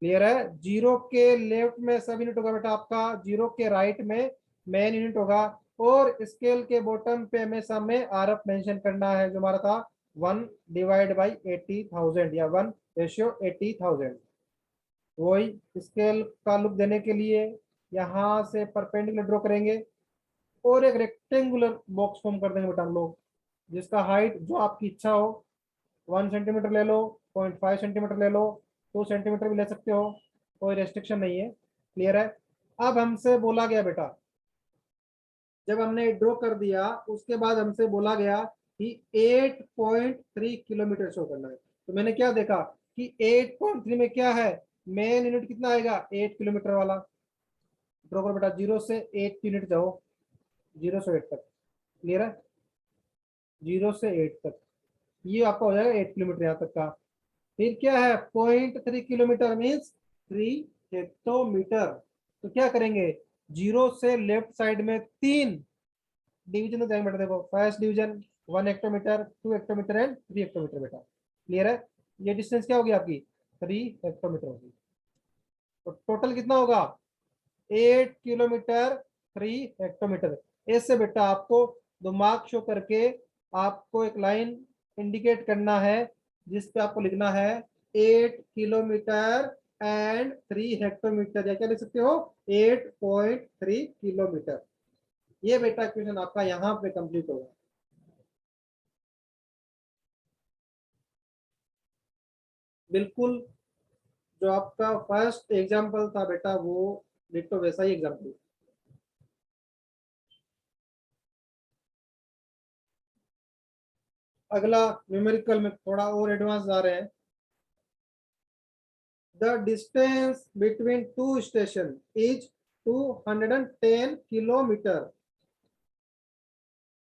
क्लियर है, जीरो के लेफ्ट में सब यूनिट होगा बेटा आपका, जीरो के राइट में मेन यूनिट होगा। और स्केल के बॉटम पे हमेशा में आरएफ मेंशन करना है, जो हमारा था 1 डिवाइड बाई 80,000 या 1:80,000। वही स्केल का लुक देने के लिए यहाँ से परपेंडिकुलर ड्रॉ करेंगे और एक रेक्टेंगुलर बॉक्स फॉर्म कर देंगे बेटा हम लोग, जिसका हाइट जो आपकी इच्छा हो, 1 सेंटीमीटर ले लो, 0.5 सेंटीमीटर ले लो, 2 सेंटीमीटर भी ले सकते हो, कोई रेस्ट्रिक्शन नहीं है। क्लियर है। अब हमसे बोला गया बेटा, जब हमने ड्रॉ कर दिया उसके बाद हमसे बोला गया कि 8.3 किलोमीटर शो करना है। तो मैंने क्या देखा कि 8.3 में क्या है, मेन यूनिट कितना आएगा, 8 किलोमीटर वाला। ड्रॉ करो बेटा, 0 से 8 यूनिट जाओ, 0 से 8 तक। क्लियर है, 0 से 8 तक ये आपका हो जाएगा 8 किलोमीटर यहाँ तक का। फिर क्या है, 0.3 किलोमीटर मीन्स 3 हेक्टोमीटर। तो क्या करेंगे, 0 से लेफ्ट साइड में 3 डिवीजन तो जाएंगे बेटा। देखो first division 1 hectometre, 2 hectometre and 3 hectometre बेटा। क्लियर है, ये डिस्टेंस क्या होगी आपकी, 3 हेक्टोमीटर होगी। तो टोटल कितना होगा, 8 किलोमीटर 3 हेक्टोमीटर। ऐसे बेटा आपको दिमाग शो करके आपको एक लाइन इंडिकेट करना है, जिस पे आपको लिखना है 8 किलोमीटर एंड 3 हेक्टोमीटर, या क्या लिख सकते हो, 8.3 किलोमीटर। ये बेटा क्वेश्चन आपका यहाँ पे कंप्लीट होगा। बिल्कुल जो आपका फर्स्ट एग्जाम्पल था बेटा, वो डिट्टो वैसा ही एग्जाम्पल। अगला न्यूमेरिकल में थोड़ा और एडवांस जा रहे हैं। The distance between two stations is 210 kilometer.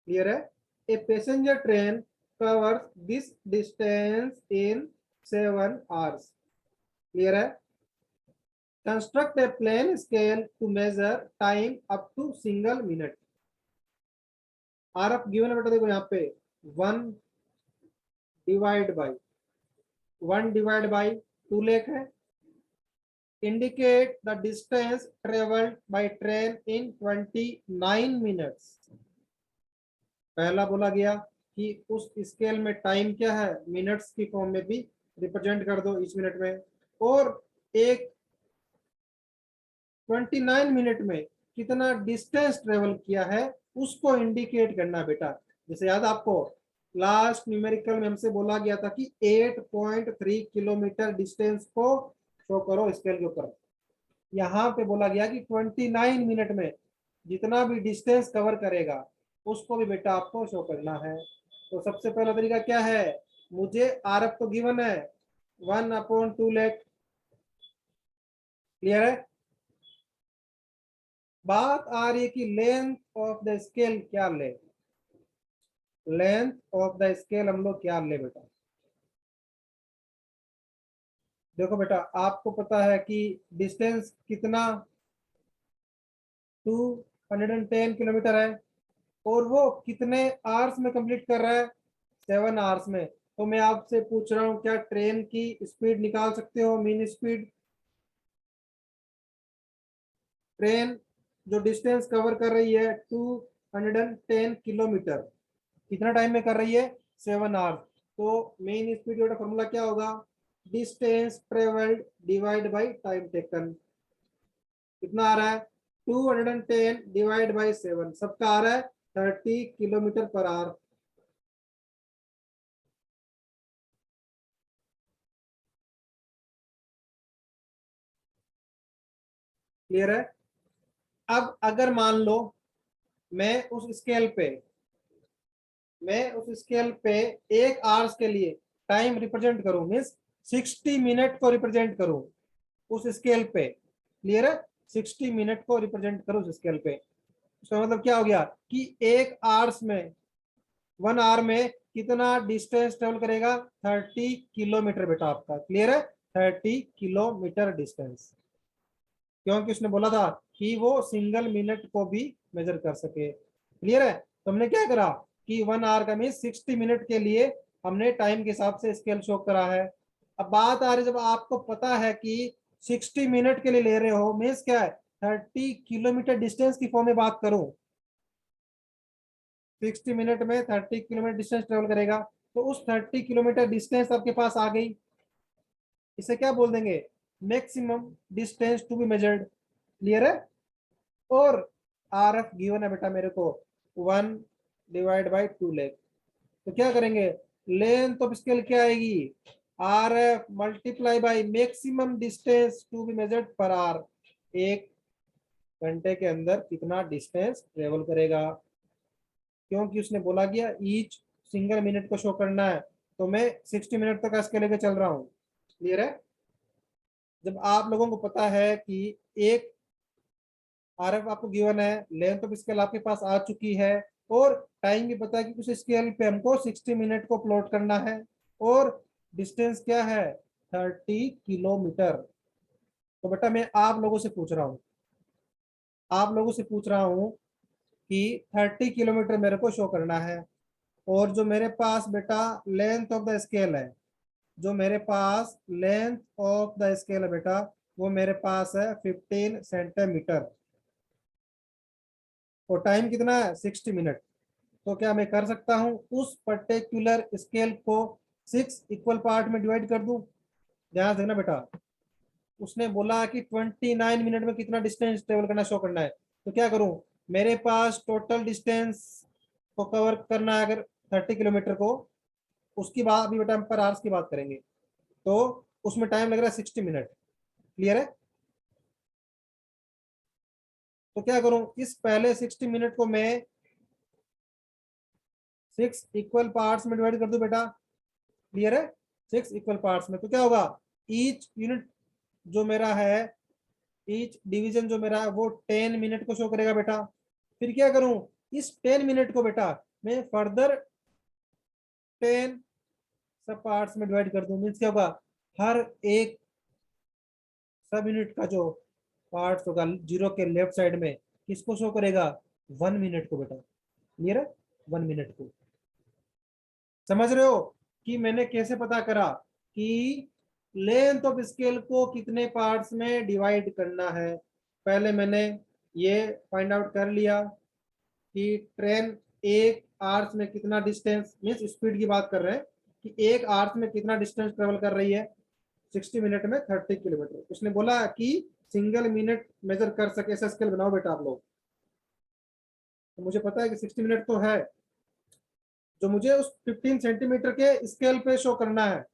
Clear है, a passenger train covers this distance in 7 hours. Clear है, construct a plane scale to measure time up to single minute. RF given है बेटा, देखो यहाँ पे 1 डिवाइड बाई 2 लेख है, indicate the distance traveled by train in 29 minutes। पहला बोला गया कि उस स्केल में टाइम क्या है, मिनट्स की फॉर्म में भी रिप्रेजेंट कर दो इस मिनट में, और एक 29 मिनट में कितना डिस्टेंस ट्रेवल किया है उसको इंडिकेट करना बेटा। जैसे याद आपको लास्ट न्यूमेरिकल में हमसे बोला गया था कि 8.3 किलोमीटर डिस्टेंस को शो करो स्केल के ऊपर। यहाँ पे बोला गया कि 29 मिनट में जितना भी डिस्टेंस कवर करेगा उसको भी बेटा आपको शो करना है। तो सबसे पहला तरीका क्या है, मुझे आरएफ तो गिवन है 1/2 लाख, क्लियर है। बात आ रही है कि लेंथ ऑफ द स्केल क्या ले, लेंथ ऑफ द स्केल हम लोग क्या ले बेटा। देखो बेटा आपको पता है कि डिस्टेंस कितना 210 किलोमीटर है और वो कितने आवर्स में कंप्लीट कर रहा है, 7 आवर्स में। तो मैं आपसे पूछ रहा हूं क्या ट्रेन की स्पीड निकाल सकते हो, मीन स्पीड। ट्रेन जो डिस्टेंस कवर कर रही है 210 किलोमीटर, कितना टाइम में कर रही है, 7 आवर्स। तो मेन स्पीड का फॉर्मूला क्या होगा, distance travelled divide by time taken. कितना आ रहा है, 210 डिवाइड बाय 7, सबका आ रहा है 30 किलोमीटर पर आवर। क्लियर है। अब अगर मान लो मैं उस स्केल पे एक आवर्स के लिए टाइम रिप्रेजेंट करूं, मीन्स 60 मिनट को रिप्रेजेंट करूं उस स्केल पे, क्लियर है, 60 मिनट को रिप्रेजेंट करूं उस स्केल पे। तो मतलब क्या हो गया कि एक आवर्स में 1 आवर में कितना डिस्टेंस ट्रेवल करेगा, 30 किलोमीटर बेटा आपका, क्लियर है, 30 किलोमीटर डिस्टेंस। क्योंकि उसने बोला था कि वो सिंगल मिनट को भी मेजर कर सके, क्लियर है। तो हमने क्या करा कि 1 आवर का मीन 60 मिनट के लिए हमने टाइम के हिसाब से स्केल शो करा है। अब बात आ रही, जब आपको पता है कि 60 मिनट के लिए ले रहे हो, मीन्स क्या है 30 किलोमीटर डिस्टेंस की फॉर्म में बात करूं, 60 मिनट में 30 किलोमीटर डिस्टेंस ट्रेवल करेगा, तो उस 30 किलोमीटर डिस्टेंस आपके पास आ गई। इसे क्या बोल देंगे, maximum distance to be measured, clear है। और आर एफ गिवन है बेटा मेरे को 1/2 लाख। तो क्या करेंगे, लेंथ ऑफ स्केल क्या आएगी, R F multiply by maximum distance to be measured per hour. एक घंटे के अंदर कितना डिस्टेंस ट्रेवल करेगा, क्योंकि उसने बोला गया ईच सिंगल मिनट को शो करना है, तो मैं 60 मिनट तक इसके लेके चल रहा हूँ, क्लियर है। जब आप लोगों को पता है कि एक आरएफ आपको गिवन है, लेंथ ऑफ स्केल आपके पास आ चुकी है, और टाइम भी पता है कि उस स्केल पे हमको 60 मिनट को प्लॉट करना है, और डिस्टेंस क्या है 30 किलोमीटर। तो बेटा मैं आप लोगों से पूछ रहा हूँ कि 30 किलोमीटर मेरे को शो करना है, और जो मेरे पास बेटा लेंथ ऑफ द स्केल है, जो मेरे पास लेंथ ऑफ द स्केल है बेटा, वो मेरे पास है 15 सेंटीमीटर, और टाइम कितना है 60 मिनट। तो क्या मैं कर सकता हूं उस पर्टिकुलर स्केल को 6 इक्वल पार्ट में डिवाइड कर दूं। ध्यान देना बेटा, उसने बोला कि 29 मिनट में कितना डिस्टेंस ट्रेवल करना शो करना है। तो क्या करूं, मेरे पास टोटल डिस्टेंस को कवर करना है अगर 30 किलोमीटर को, उसकी बात अभी बेटा हम पर आवर्स की बात करेंगे, तो उसमें टाइम लग रहा है 60 मिनट, क्लियर है। तो क्या करूं, इस पहले 60 मिनट को मैं 6 इक्वल पार्ट्स में डिवाइड कर दूं बेटा, क्लियर है, 6 इक्वल पार्ट्स में। तो क्या होगा, ईच यूनिट जो मेरा है, ईच डिवीजन जो मेरा है वो 10 मिनट को शो करेगा बेटा। फिर क्या करूं, इस 10 मिनट को बेटा मैं फर्दर 10 सब पार्ट्स में डिवाइड कर दूं, मीन्स क्या होगा, हर एक सब यूनिट का जो पार्ट्स होगा जीरो के लेफ्ट साइड में किसको शो करेगा, 1 मिनट को बेटा, क्लियर है, 1 मिनट को। समझ रहे हो कि मैंने कैसे पता करा कि लेंथ ऑफ स्केल को कितने पार्ट्स में डिवाइड करना है। पहले मैंने ये फाइंड आउट कर लिया कि ट्रेन एक आवर्स में कितना डिस्टेंस, मीन्स स्पीड की बात कर रहे हैं कि एक आवर्स में कितना डिस्टेंस ट्रेवल कर रही है, 60 मिनट में 30 किलोमीटर। उसने बोला कि सिंगल मिनट मेजर कर सके ऐसा स्केल बनाओ बेटा आप लोग। तो मुझे पता है कि 60 मिनट तो है, जो मुझे उस 15 सेंटीमीटर के स्केल पे शो करना है।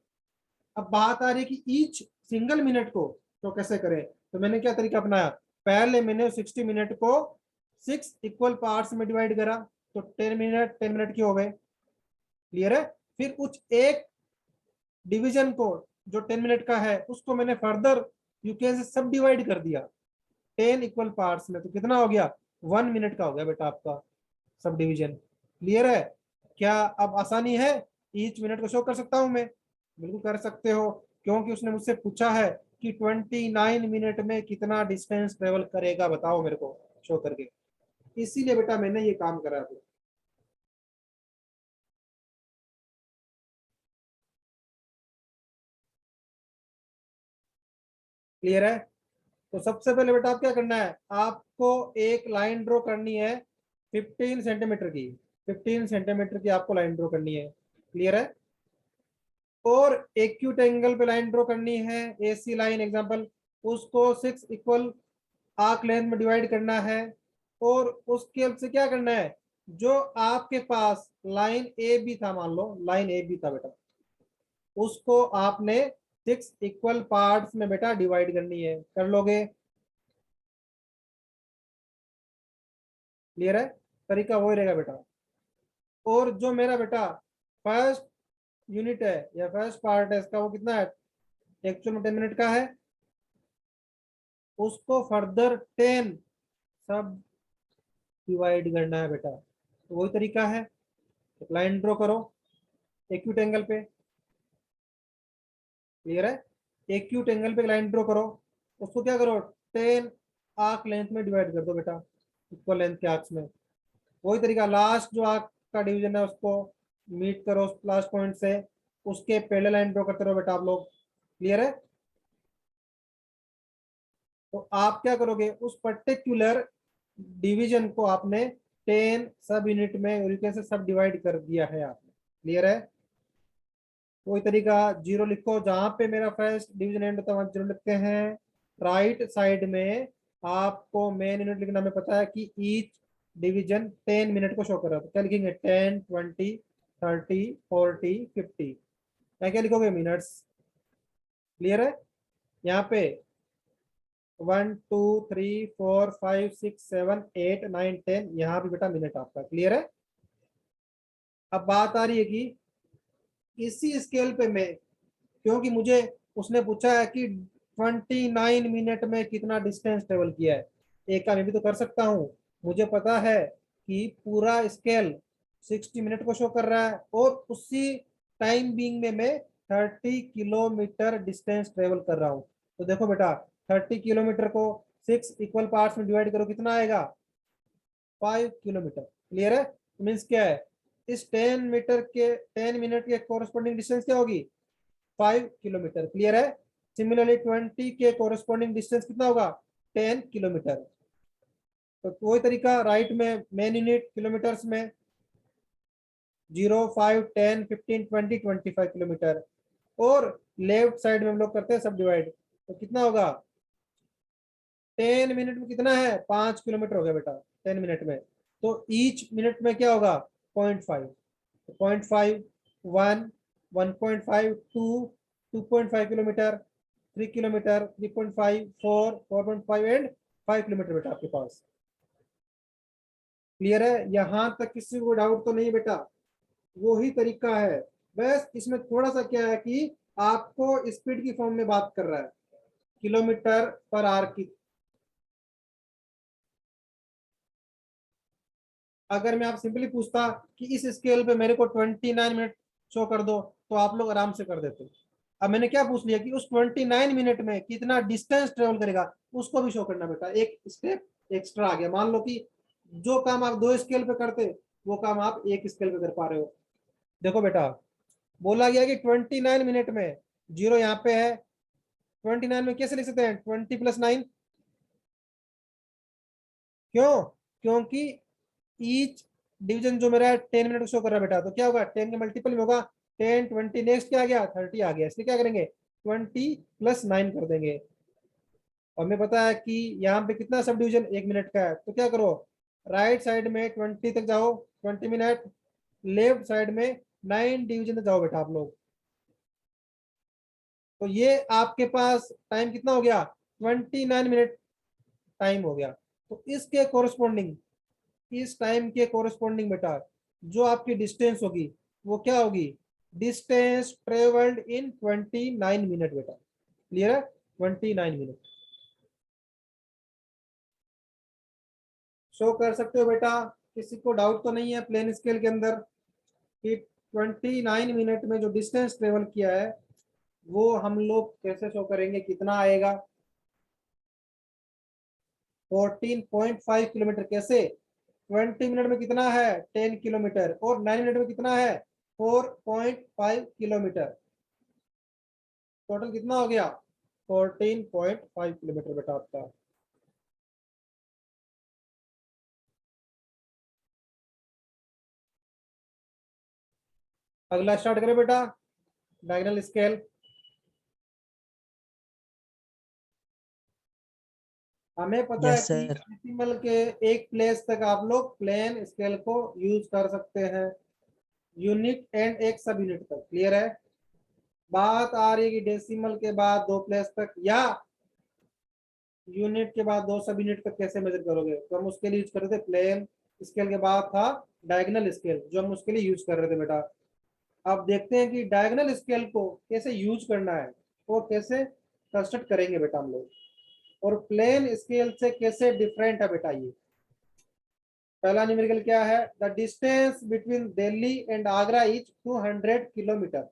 अब बात आ रही है कि ईच सिंगल मिनट को तो कैसे करें। तो मैंने क्या तरीका अपनाया, पहले मैंने 60 मिनट को 6 इक्वल पार्ट्स में डिवाइड करा, तो 10 मिनट की हो गए। क्लियर है। फिर कुछ एक डिवीजन को जो 10 मिनट का है उसको मैंने फर्दर यूके से सब डिवाइड कर दिया 10 इक्वल पार्ट्स में, तो कितना हो गया 1 मिनट का हो गया बेटा आपका सब डिवीजन। क्लियर है। क्या अब आसानी है, ईच मिनट को शो कर सकता हूं मैं? बिल्कुल कर सकते हो, क्योंकि उसने मुझसे पूछा है कि 29 मिनट में कितना डिस्टेंस ट्रेवल करेगा, बताओ मेरे को शो करके। इसीलिए बेटा मैंने ये काम करा था। क्लियर है। तो सबसे पहले बेटा आप क्या करना है, आपको एक लाइन ड्रॉ करनी है 15 सेंटीमीटर की, 15 सेंटीमीटर की आपको लाइन ड्रॉ करनी है। क्लियर है। और एक्यूट एंगल पे लाइन ड्रॉ करनी है, एसी लाइन एग्जांपल, उसको 6 इक्वल आर्क लेंथ में डिवाइड करना है। और उसके से क्या करना है, जो आपके पास लाइन ए बी था, मान लो लाइन ए बी था बेटा, उसको आपने 6 इक्वल पार्ट्स में बेटा डिवाइड करनी है। कर लोगे? क्लियर है। तरीका वही रहेगा बेटा। और जो मेरा बेटा फर्स्ट यूनिट है या फर्स्ट पार्ट है इसका, वो कितना है, एक्चुअल में 10 मिनट का है, उसको फर्दर 10 सब डिवाइड करना है बेटा। तो वही तरीका है। लाइन ड्रॉ करो एक्यूट एंगल पे। क्लियर है। एक्यूट एंगल पे लाइन ड्रॉ करो, उसको क्या करो 10 आर्क लेंथ में डिवाइड कर दो बेटा, इक्वल लेंथ के आर्क्स में। वही तरीका, लास्ट जो आर्क का डिवीजन है उसको मीट करो उस लास्ट पॉइंट से, उसके पहले लाइन ड्रॉ करते रहो बेटा आप लोग। क्लियर है। तो आप क्या करोगे, उस पर्टिकुलर डिवीजन को आपने 10 सब यूनिट में यूनिट से सब डिवाइड कर दिया है आपने। क्लियर है। कोई तरीका, जीरो लिखो जहां पे मेरा फर्स्ट डिवीजन एंड होता है वहां जीरो लिखते हैं। राइट साइड में आपको मेन यूनिट लिखना, हमें पता है कि ईच डिवीजन 10 मिनट को शो कर रहा है, तो क्या लिखेंगे 10, 20, 30, 40, 50, क्या लिखोगे मिनट्स। क्लियर है। यहाँ पे 1 2 3 4 5 6 7 8 9 10, यहाँ भी बेटा मिनट आपका। क्लियर है। अब बात आ रही है कि इसी स्केल पे मैं, क्योंकि मुझे उसने पूछा है कि 29 मिनट में कितना डिस्टेंस ट्रेवल किया है, एक का मैं भी तो कर सकता हूँ। मुझे पता है कि पूरा स्केल 60 मिनट को शो कर रहा है, और उसी टाइम बीइंग में मैं 30 किलोमीटर डिस्टेंस ट्रेवल कर रहा हूँ। तो देखो बेटा 30 किलोमीटर को 6 इक्वल पार्ट्स में डिवाइड करो, कितना आएगा 5 किलोमीटर। क्लियर है। मीन्स क्या है, इस 10 मिनट के कोरस्पॉन्डिंग डिस्टेंस क्या होगी 5 किलोमीटर। क्लियर है। सिमिलरली 20 के कोरस्पॉन्डिंग डिस्टेंस कितना होगा 10 किलोमीटर। तो वही तरीका, राइट में मेन यूनिट किलोमीटर्स में 0 5 10 15 20 25 किलोमीटर, और लेफ्ट साइड में हम लोग करते हैं सब डिवाइड, तो कितना होगा 10 मिनट में कितना है 5 किलोमीटर हो गया बेटा 10 मिनट में। तो ईच मिनट में क्या होगा 0.5, 0.5 1 1.5 2 2.5 किलोमीटर 3 किलोमीटर 3.5 4 4.5 एंड 5 किलोमीटर बेटा आपके पास। क्लियर है। यहां तक किसी को डाउट तो नहीं बेटा, वो ही तरीका है, बस इसमें थोड़ा सा क्या है कि आपको स्पीड की फॉर्म में बात कर रहा है, किलोमीटर पर आवर की। अगर मैं आप सिंपली पूछता कि इस स्केल पे मेरे को 29 मिनट शो कर दो, तो आप लोग आराम से कर देते। अब मैंने क्या पूछ लिया कि उस 29 मिनट में कितना डिस्टेंस ट्रेवल करेगा, उसको भी शो करना बेटा, एक स्टेप एक्स्ट्रा आ गया। मान लो कि जो काम आप 2 स्केल पे करते, वो काम आप 1 स्केल पे कर पा रहे हो। देखो बेटा, बोला गया कि 29 मिनट में, जीरो यहाँ पे है, 29 में कैसे लिख सकते हैं 20 + 9? क्यों? क्योंकि ईच डिवीजन जो मेरा 10 मिनट शो कर रहा है बेटा, तो क्या होगा 10 के मल्टीपल में होगा 10 20, नेक्स्ट क्या आ गया 30 आ गया, इसलिए क्या करेंगे 20 + 9 कर देंगे। और हमें पता है कि यहाँ पे कितना सब डिवीजन 1 मिनट का है, तो क्या करो राइट साइड में 20 तक जाओ 20 मिनट, लेफ्ट साइड में 9 डिवीजन तक जाओ बेटा आप लोग। तो ये आपके पास टाइम कितना हो गया 29 मिनट टाइम हो गया। तो इसके कोरस्पॉन्डिंग, इस टाइम के कोरस्पॉन्डिंग बेटा जो आपकी डिस्टेंस होगी वो क्या होगी, डिस्टेंस ट्रेवल्ड इन 29 मिनट बेटा। क्लियर है? 29 मिनट शो कर सकते हो बेटा? किसी को डाउट तो नहीं है प्लेन स्केल के अंदर कि 29 मिनट में जो डिस्टेंस ट्रेवल किया है वो हम लोग कैसे शो करेंगे, कितना आएगा 14.5 किलोमीटर। कैसे 20 मिनट में कितना है 10 किलोमीटर और 9 मिनट में कितना है 4.5 किलोमीटर, टोटल कितना हो गया 14.5 किलोमीटर बेटा आपका। अगला स्टार्ट करें बेटा, डायगोनल स्केल। हमें पता है Yes, कि sir. डेसिमल के एक प्लेस तक आप लोग प्लेन स्केल को यूज कर सकते हैं, यूनिट एंड एक सब यूनिट तक। क्लियर है? बात आ रही है कि डेसिमल के बाद 2 प्लेस तक या यूनिट के बाद 2 सब यूनिट तक कैसे मेजर करोगे, तो हम उसके लिए यूज कर रहे थे प्लेन स्केल के बाद था डायगोनल स्केल, जो हम उसके लिए यूज कर रहे थे बेटा। अब देखते हैं कि डायगोनल स्केल को कैसे यूज करना है और कैसे कंस्ट्रक्ट करेंगे बेटा हम लोग, और प्लेन स्केल से कैसे डिफरेंट है बेटा ये। पहला न्यूमेरिकल क्या है, the distance between Delhi and Agra is 200 kilometre.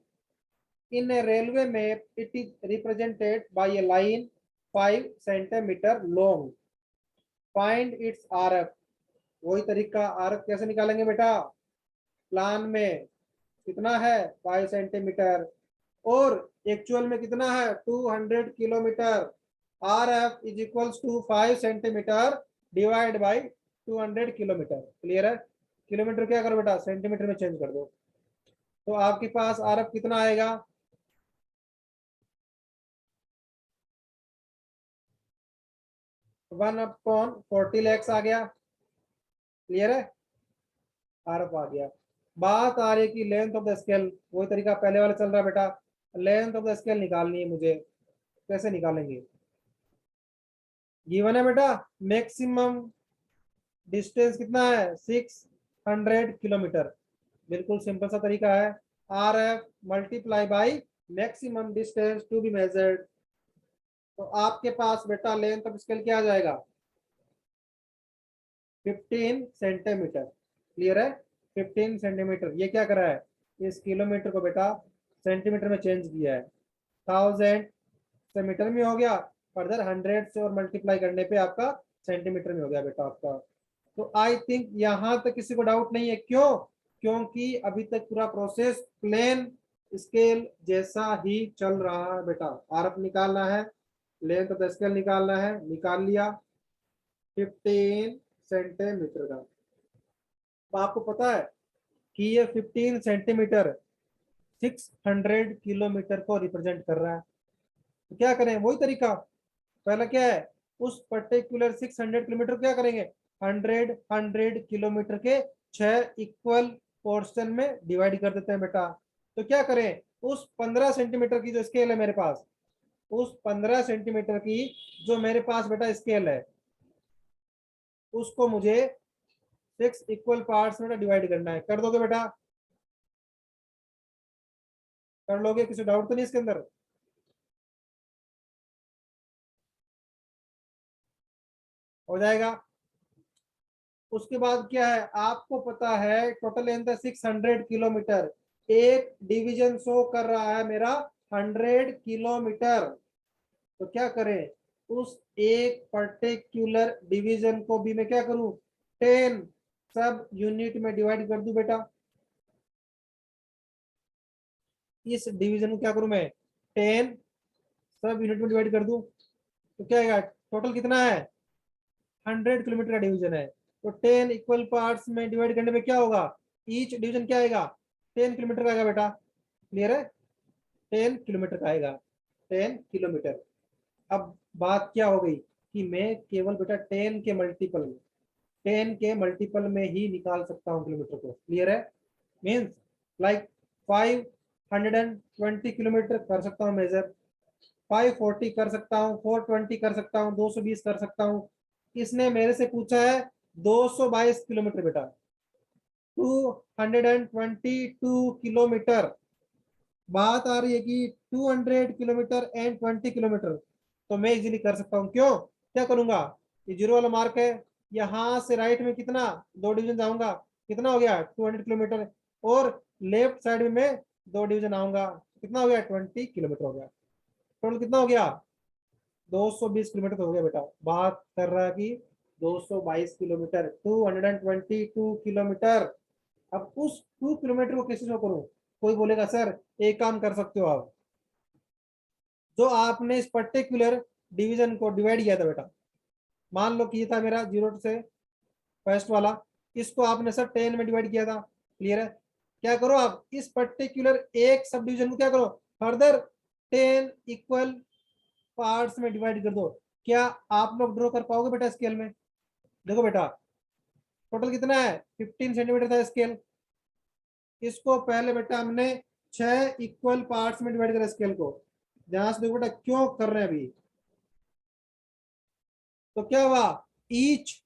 In A railway map it is represented by A line 5 centimetre long, find its RF. वही तरीका, आरएफ कैसे निकालेंगे बेटा, प्लान में कितना है 5 सेंटीमीटर और एक्चुअल में कितना है 200 kilometre. R F is equals to 5 centimetre divide by 200 kilometre. Clear है? किलोमीटर क्या करो बेटा सेंटीमीटर में चेंज कर दो, तो आपके पास आर एफ कितना आएगा 1/40 lakhs आ गया। क्लियर है? आर एफ आ गया। बात आ रही है कि लेंथ ऑफ द स्केल, वही तरीका पहले वाला चल रहा है बेटा, लेंथ ऑफ द स्केल निकालनी है मुझे, कैसे निकालेंगे, गिवन है बेटा मैक्सिमम डिस्टेंस कितना है 600 किलोमीटर। बिल्कुल सिंपल सा तरीका है, R F multiply by maximum distance to be measured. तो आपके पास बेटा लेंथ ऑफ स्केल क्या आ जाएगा 15 सेंटीमीटर। क्लियर है? 15 सेंटीमीटर। ये क्या करा है, इस किलोमीटर को बेटा सेंटीमीटर में चेंज किया है, 1000 से मीटर में हो गया, फर्दर 100 से और मल्टीप्लाई करने पे आपका सेंटीमीटर में हो गया बेटा आपका। तो आई थिंक यहां तक किसी को डाउट नहीं है, क्यों? क्योंकि अभी तक पूरा प्रोसेस प्लेन स्केल जैसा ही चल रहा है बेटा। आरएफ निकालना है, लेंथ ऑफ द स्केल निकालना है, निकाल लिया 15 सेंटीमीटर का। तो आपको पता है कि ये 15 सेंटीमीटर 600 किलोमीटर को रिप्रेजेंट कर रहा है। तो क्या करें, वही तरीका, पहला क्या है उस पर्टिकुलर 600 किलोमीटर क्या करेंगे 100 किलोमीटर के 6 इक्वल पोर्शन में डिवाइड कर देते हैं बेटा। तो क्या करें, उस 15 सेंटीमीटर की जो स्केल है मेरे पास, उस 15 सेंटीमीटर की जो मेरे पास बेटा स्केल है, उसको मुझे 6 इक्वल पार्ट्स में डिवाइड करना है। कर दोगे बेटा? कर लोगे? किसी डाउट तो नहीं इसके अंदर? हो जाएगा। उसके बाद क्या है, आपको पता है टोटल लेंथ है 600 किलोमीटर, एक डिवीजन शो कर रहा है मेरा 100 किलोमीटर। तो क्या करें, उस एक पर्टिकुलर डिवीजन को भी मैं क्या करूं 10 सब यूनिट में डिवाइड कर दूं बेटा। इस डिवीजन को क्या करूं मैं 10 सब यूनिट में डिवाइड कर दूं तो क्या आएगा, टोटल कितना है 100 किलोमीटर का डिवीजन है। तो 10 इक्वल पार्ट्स में डिवाइड करने में क्या होगा, ईच डिवीजन क्या आएगा 10 किलोमीटर का आएगा बेटा, क्लियर है, 10 किलोमीटर का आएगा, 10 किलोमीटर। अब बात क्या हो गई कि मैं केवल बेटा 10 के मल्टीपल में ही निकाल सकता हूँ किलोमीटर को, क्लियर है, मीन्स लाइक 520 किलोमीटर कर सकता हूँ मेजर, 540 कर सकता हूँ, 420 कर सकता हूँ, 220 कर सकता हूँ। इसने मेरे से पूछा है 222 किलोमीटर बेटा, 222 किलोमीटर। बात आ रही है कि 200 किलोमीटर एंड 20 किलोमीटर, तो मैं इजीली कर सकता हूँ। क्यों, क्या करूंगा, ये जीरो वाला मार्क है, यहां से राइट में कितना 2 डिवीजन जाऊंगा, कितना हो गया 200 किलोमीटर, और लेफ्ट साइड में मैं 2 डिवीजन आऊंगा, कितना हो गया 20 किलोमीटर हो गया। टोटल कितना हो गया 220 किलोमीटर तो हो गया बेटा। बात कर रहा है कि 222 किलोमीटर, 222 किलोमीटर। अब उस 2 किलोमीटर को कैसे शो करूं, कोई बोलेगा सर एक काम कर सकते हो आप, जो आपने इस पर्टिकुलर डिवीजन को डिवाइड किया था बेटा, मान लो कि ये था मेरा 0 से फर्स्ट वाला, इसको आपने सर 10 में डिवाइड किया था, क्लियर है, क्या करो आप इस पर्टिकुलर एक सब डिवीजन को क्या करो फर्दर 10 इक्वल पार्ट्स में डिवाइड कर दो। क्या आप लोग ड्रॉ कर पाओगे बेटा स्केल में, देखो बेटा टोटल कितना है 15 सेंटीमीटर था स्केल, इसको पहले बेटा हमने 6 इक्वल पार्ट्स में डिवाइड करा स्केल को, ध्यान से देखो बेटा क्यों कर रहे हैं अभी। तो क्या हुआ, ईच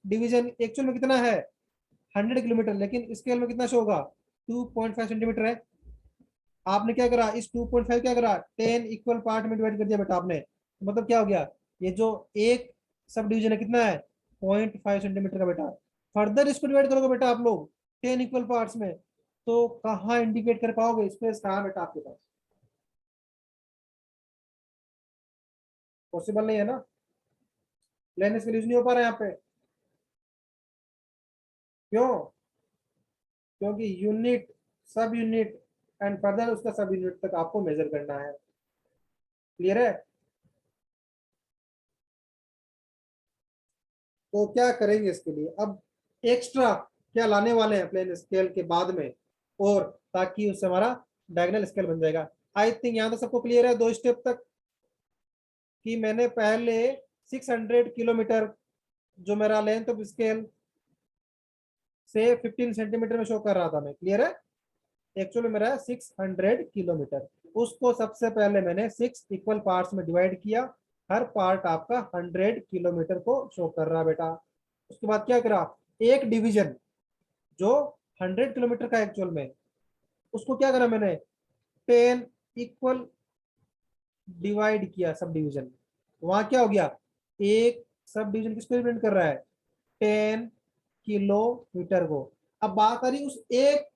डिवीजन एक्चुअल में कितना है 100 किलोमीटर, लेकिन स्केल में कितना शो होगा 2.5 सेंटीमीटर है। आपने क्या करा इस 2.5 क्या करा 10 इक्वल पार्ट में डिवाइड कर दिया बेटा आपने, तो मतलब क्या हो गया, ये जो एक सब डिवीजन है कितना है 0.5 सेंटीमीटर का बेटा। फर्दर इसको डिवाइड करोगे बेटा आप लोग 10 इक्वल पार्ट्स में, तो कहाँ इंडिकेट कर पाओगे, स्पेस कहाँ बेटा आपके पास, पॉसिबल नहीं है ना, प्लेन स्केल यूज नहीं हो पा रहा है यहाँ पे। क्यों, क्योंकि यूनिट सब यूनिट एंड फर्दर उसका सब यूनिट तक आपको मेजर करना है, क्लियर है। तो क्या करेंगे इसके लिए, अब एक्स्ट्रा क्या लाने वाले हैं प्लेन स्केल के बाद में, और ताकि उससे हमारा डायगोनल स्केल बन जाएगा। आई थिंक यहाँ तक सबको क्लियर है 2 स्टेप तक, कि मैंने पहले 600 किलोमीटर जो मेरा लेंथ ऑफ स्केल से 15 सेंटीमीटर में शो कर रहा था मैं, क्लियर है, एक्चुअली मेरा 600 किलोमीटर, उसको सबसे पहले मैंने 6 इक्वल पार्ट्स में डिवाइड किया, हर पार्ट आपका 100 किलोमीटर को शो कर रहा बेटा। उसके बाद क्या करा, एक डिवीजन जो 100 किलोमीटर का एक्चुअल में, उसको क्या करा मैंने 10 इक्वल डिवाइड किया सब डिवीजन, वहां क्या हो गया एक सब डिवीजन किसको रिप्रेजेंट कर रहा है 10 किलोमीटर को। अब बात आ रही उस एक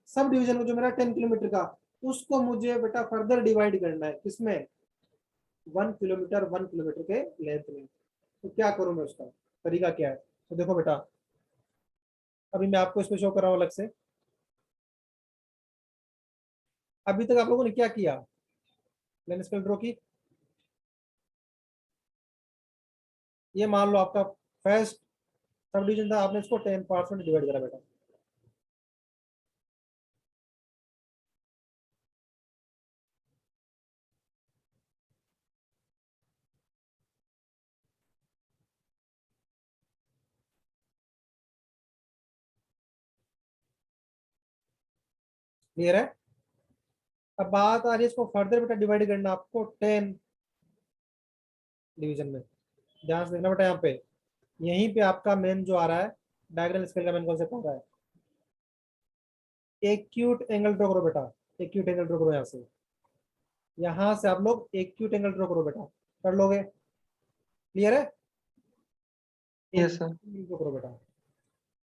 सब डिवीजन को जो मेरा 10 किलोमीटर का, उसको मुझे बेटा फर्दर डिवाइड करना है किसमें 1 किलोमीटर के लेंथ में। तो क्या करूं मैं, उसका तरीका क्या है, तो देखो बेटा अभी मैं आपको इसमें शो कर रहा हूं अलग से। अभी तक आप लोगों ने क्या किया, प्लेन स्केल ड्रॉ की, ये मान लो आपका फर्स्ट सब डिवीजन था, आपने इसको 10 पार्ट्स में डिवाइड करा बेटा, क्लियर है। अब बात आ रही है इसको फर्दर बेटा डिवाइड करना आपको 10 डिवीजन में, ध्यान से देखना बेटा यहाँ पे, यहीं पे आपका मेन जो आ रहा है डायगोनल स्केल का मेन कॉन्सेप्ट आ रहा है। एक्यूट एंगल ड्रॉ करो बेटा, एक्यूट एंगल ड्रॉ करो, यहाँ से आप लोग एक्यूट एंगल ड्रॉ करो बेटा, कर लोगे, क्लियर है, यस सर। ड्रॉ करो बेटा।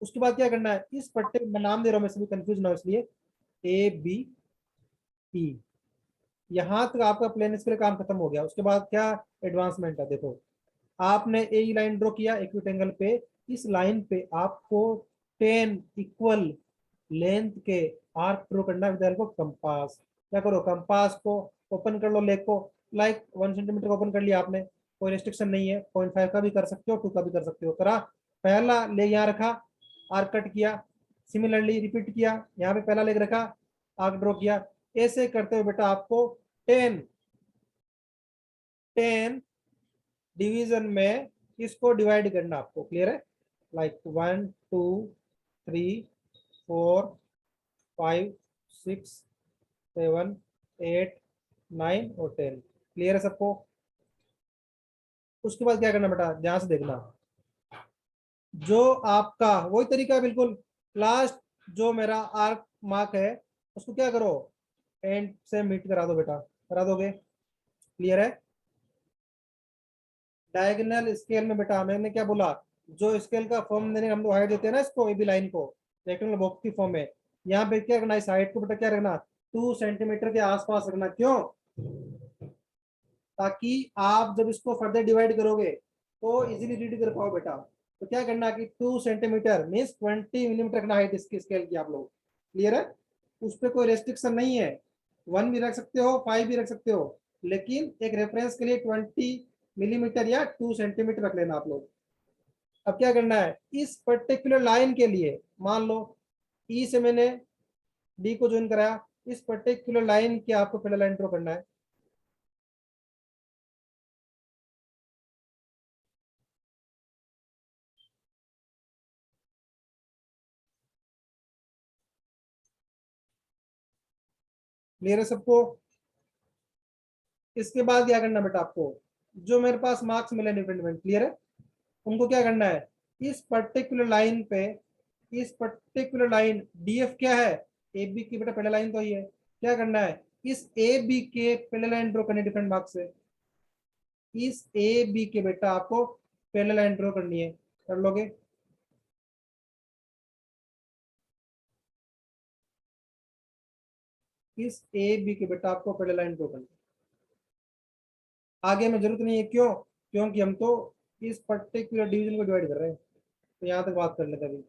उसके बाद क्या करना है, इस पट्टे में नाम दे रहा हूँ मैं, सभी कंफ्यूज ना हो इसलिए, ए बी ई, यहाँ तक आपका प्लेन स्केल काम खत्म हो गया। उसके बाद क्या एडवांसमेंट है, देखो आपने ए लाइन ड्रॉ किया एक्यूट एंगल पे, इस लाइन पे आपको 10 इक्वल लेंथ के आर्क ड्रॉ करना विद हेल्प ऑफ कंपास। क्या करो, कंपास को ओपन कर लो लेग को, लाइक 1 सेंटीमीटर ओपन कर लिया आपने, कोई रेस्ट्रिक्शन नहीं है, 0.5 का भी कर सकते हो, 2 का भी कर सकते हो। करा, पहला लेग यहाँ रखा, आर्क कट किया, सिमिलरली रिपीट किया, यहाँ पे पहला लेग रखा, आर्क ड्रॉ किया। ऐसे करते हुए बेटा आपको 10 डिवीजन में इसको डिवाइड करना आपको। क्लियर है? लाइक 1 2 3 4 5 6 7 8 9 और 10। क्लियर है सबको? उसके बाद क्या करना बेटा, ध्यान से देखना, जो आपका वही तरीका है बिल्कुल। लास्ट जो मेरा आर्क मार्क है उसको क्या करो, एंड से मीट करा दो बेटा, करा दोगे? क्लियर है? डायगोनल स्केल में बेटा मैंने क्या बोला, जो स्केल का फॉर्म देने हम लोग हाइट देते हैं ना इसको, ए बी लाइन को रेक्टेंगल बॉक्स की फॉर्म में, यहाँ पे क्या करना, इस हाइट को बेटा क्या रखना, 2 सेंटीमीटर के आसपास रखना। क्यों? ताकि आप जब इसको फर्दर डिवाइड करोगे तो इजीली रीड कर पाओ बेटा। तो क्या करना कि 2 सेंटीमीटर मीन्स 20 मिलीमीटर रखना हाइट इसकी स्केल की आप लोग। क्लियर है? उस पर कोई रेस्ट्रिक्शन नहीं है, 1 भी रख सकते हो, 5 भी रख सकते हो, लेकिन एक रेफरेंस के लिए 20 मिलीमीटर या 2 सेंटीमीटर रख लेना आप लोग। अब क्या करना है, इस पर्टिकुलर लाइन के लिए मान लो ई से मैंने डी को ज्वाइन कराया, इस पर्टिकुलर लाइन की आपको पहला लाइन ड्रॉ करना है। क्लियर है सबको? इसके बाद क्या करना बेटा आपको, जो मेरे पास मार्क्स मिले डिफरेंट, क्लियर है, उनको क्या करना है, इस पर्टिकुलर लाइन पे, इस पर्टिकुलर लाइन डीएफ क्या है, ए बी की बेटा पहला लाइन तो ही है, क्या करना है, इस ए बी के पहले लाइन ड्रॉ करनी डिफरेंट मार्क्स से, इस ए बी के बेटा आपको पहले लाइन ड्रॉ करनी है, कर लोगे? इस ए बी के बेटा आपको पहले लाइन ड्रॉ करनी है। आगे में जरूरत नहीं है, क्यों? क्योंकि हम तो इस पर्टिकुलर डिवीजन को डिवाइड कर रहे हैं, तो यहाँ तक बात कर लेते हैं अभी।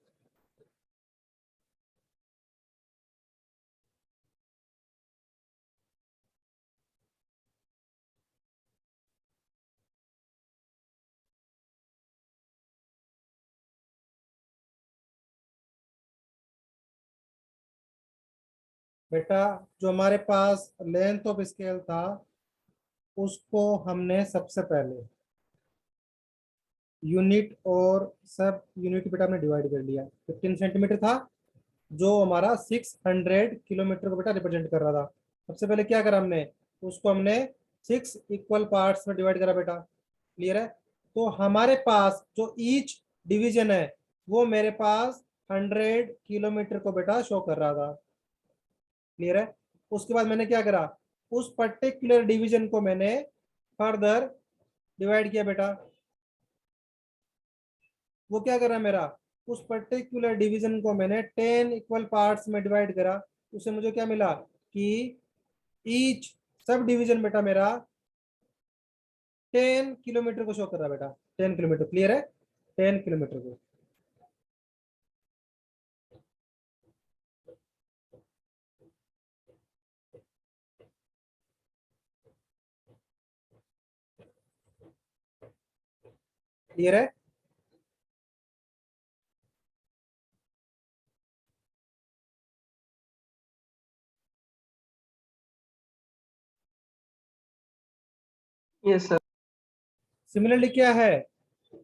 बेटा जो हमारे पास लेंथ ऑफ स्केल था उसको हमने सबसे पहले यूनिट और सब यूनिट बेटा हमने डिवाइड कर लिया। 15 सेंटीमीटर था जो हमारा 600 किलोमीटर को बेटा रिप्रेजेंट कर रहा था। सबसे पहले क्या करा हमने, उसको हमने 6 इक्वल पार्ट्स में डिवाइड करा बेटा। क्लियर है? तो हमारे पास जो ईच डिवीजन है वो मेरे पास 100 किलोमीटर को बेटा शो कर रहा था। क्लियर है? उसके बाद मैंने क्या करा, उस पर्टिकुलर डिवीजन को मैंने फर्दर डिवाइड किया बेटा। वो क्या कर रहा है मेरा, उस पर्टिकुलर डिवीजन को मैंने 10 इक्वल पार्ट्स में डिवाइड करा, उससे मुझे क्या मिला कि ईच सब डिवीजन बेटा मेरा 10 किलोमीटर को शो कर रहा है बेटा, 10 किलोमीटर। क्लियर है? 10 किलोमीटर को। क्लियर है? Yes, sir. सिमिलरली क्या है,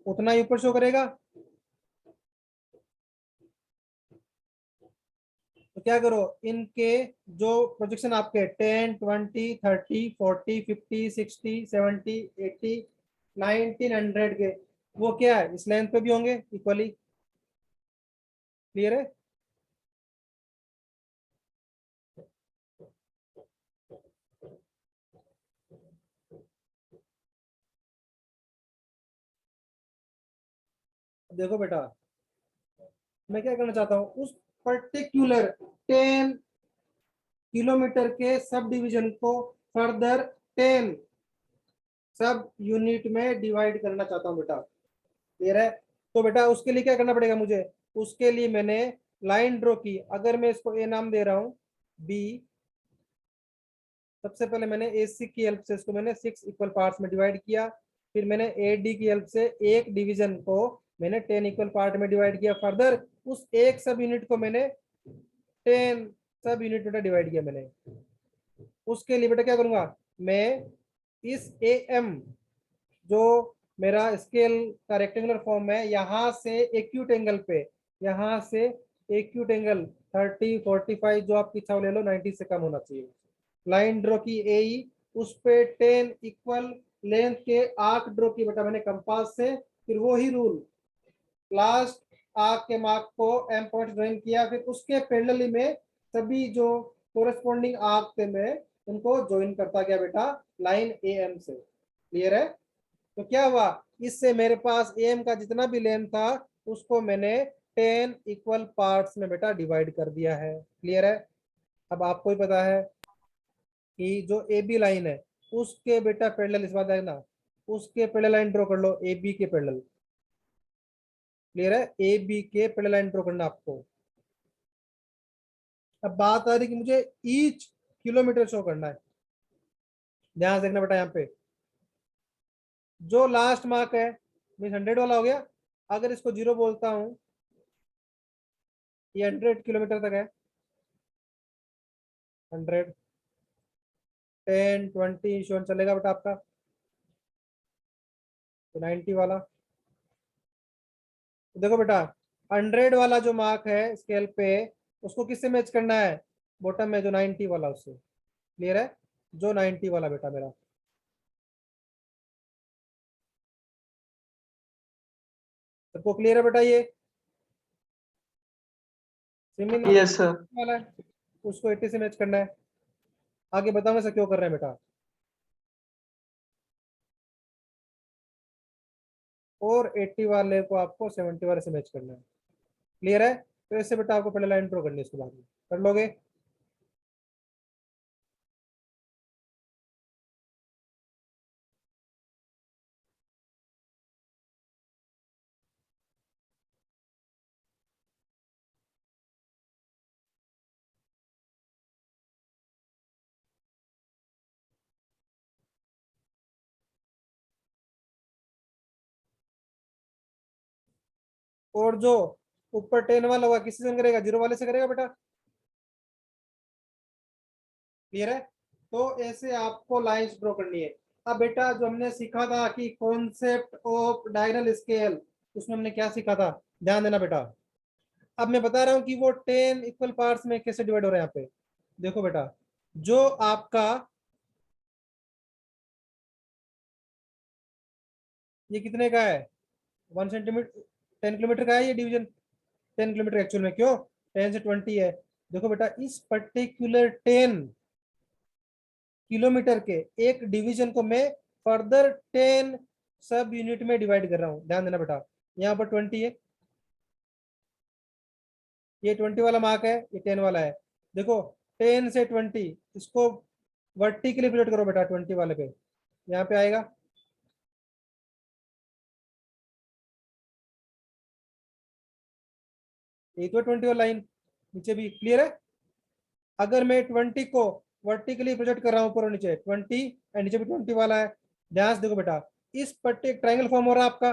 उतना ही ऊपर शो करेगा। तो क्या करो, इनके जो प्रोजेक्शन आपके 10 20 30 40 50 60 70 80 1900 के, वो क्या है इस लेंथ पे भी होंगे इक्वली। क्लियर है? देखो बेटा मैं क्या करना चाहता हूँ, उस पर्टिकुलर 10 किलोमीटर के सब डिवीजन को फर्दर 10 सब यूनिट में डिवाइड करना चाहता हूँ बेटा। क्लियर है? तो बेटा उसके लिए क्या करना पड़ेगा मुझे, उसके लिए मैंने लाइन ड्रॉ की। अगर मैं इसको ए नाम दे रहा हूँ, बी सबसे पहले मैंने AC की हेल्प से इसको मैंने 6 इक्वल पार्ट्स में डिवाइड किया, फिर मैंने AD की हेल्प से एक डिवीजन को मैंने 10 इक्वल पार्ट में डिवाइड किया, फर्दर उस एक सब यूनिट को मैंने 10 सब यूनिट में डिवाइड किया मैंने। उसके लिए बेटा क्या करूंगा, मैं इस AM जो मेरा स्केल का रेक्टेंगुलर फॉर्म है, यहाँ से एक्यूट एंगल पे, यहाँ से एक्यूट एंगल 30 45 जो आपकी इच्छा ले लो, 90 से कम होना चाहिए। लाइन ड्रॉ की AE, उस पे 10 इक्वल लेंथ के आर्क ड्रॉ की बेटा मैंने कंपास से, फिर वो ही रूल लास्ट आर्क के मार्क को M पॉइंट ड्राइंग किया, फिर उसके पैरेलली में सभी जो कोरेस्पॉन्डिंग आर्क थे मैं उनको ज्वाइन करता गया बेटा लाइन AM से। क्लियर है? तो क्या हुआ, इससे मेरे पास AM का जितना भी लेंथ था उसको मैंने 10 इक्वल पार्ट्स में बेटा डिवाइड कर दिया है। क्लियर है? अब आपको ही पता है कि जो AB लाइन है उसके बेटा पैरेलल, इस बात है ना, उसके पैरेलल लाइन ड्रॉ कर लो AB के पैरेलल। क्लियर है? AB के पैरेलल लाइन ड्रॉ करना आपको। अब बात आ रही कि मुझे ईच किलोमीटर शो करना है। ध्यान से देखना बेटा, यहाँ पे जो लास्ट मार्क है मीन 100 वाला हो गया, अगर इसको 0 बोलता हूं, ये 100 किलोमीटर तक है, 100 10 20 शोन चलेगा बेटा आपका। तो 90 वाला, तो देखो बेटा 100 वाला जो मार्क है स्केल पे, उसको किससे मैच करना है, बॉटम में जो 90 वाला उससे। क्लियर है? जो 90 वाला बेटा मेरा, सबको क्लियर है बेटा? ये सिमिलर Yes, sir. वाला है, उसको 80 से मैच करना है। आगे बताऊंगा सर क्यों कर रहे हैं बेटा। और 80 वाले को आपको 70 वाले से मैच करना है। क्लियर है? तो इससे बेटा आपको पहले लाइन ड्रॉ करनी है, इसके बाद में कर लोगे। और जो ऊपर 10 वाला होगा किसी से करेगा, 0 वाले से करेगा बेटा। क्लियर है? तो ऐसे आपको लाइंस ड्रॉ करनी है। अब बेटा जो हमने सीखा था कि कॉन्सेप्ट ऑफ डायगोनल स्केल, उसमें हमने क्या सीखा था, ध्यान देना बेटा। अब मैं बता रहा हूं कि वो 10 इक्वल पार्ट्स में कैसे डिवाइड हो रहा है। यहाँ पे देखो बेटा, जो आपका ये कितने का है, 1 सेंटीमीटर 10 किलोमीटर का है ये डिवीजन, 10 किलोमीटर एक्चुअल में, क्यों 10 से 20 है। देखो बेटा इस पर्टिकुलर 10 किलोमीटर के एक डिवीजन को मैं फर्दर 10 सब यूनिट में डिवाइड कर रहा हूं। ध्यान देना बेटा, यहाँ पर 20 है, ये 20 वाला मार्क है, ये 10 वाला है। देखो 10 से 20 इसको वर्टिकली प्लॉट करो बेटा 20 वाले पे, यहाँ पे आएगा। ये तो 20 वाला लाइन नीचे भी। क्लियर है? अगर मैं 20 को वर्टिकली प्रोजेक्ट कर रहा हूं ऊपर और नीचे 20 एंड नीचे भी 20 वाला है, ध्यान से देखो बेटा इस पट्टे ट्रायंगल फॉर्म हो रहा है आपका,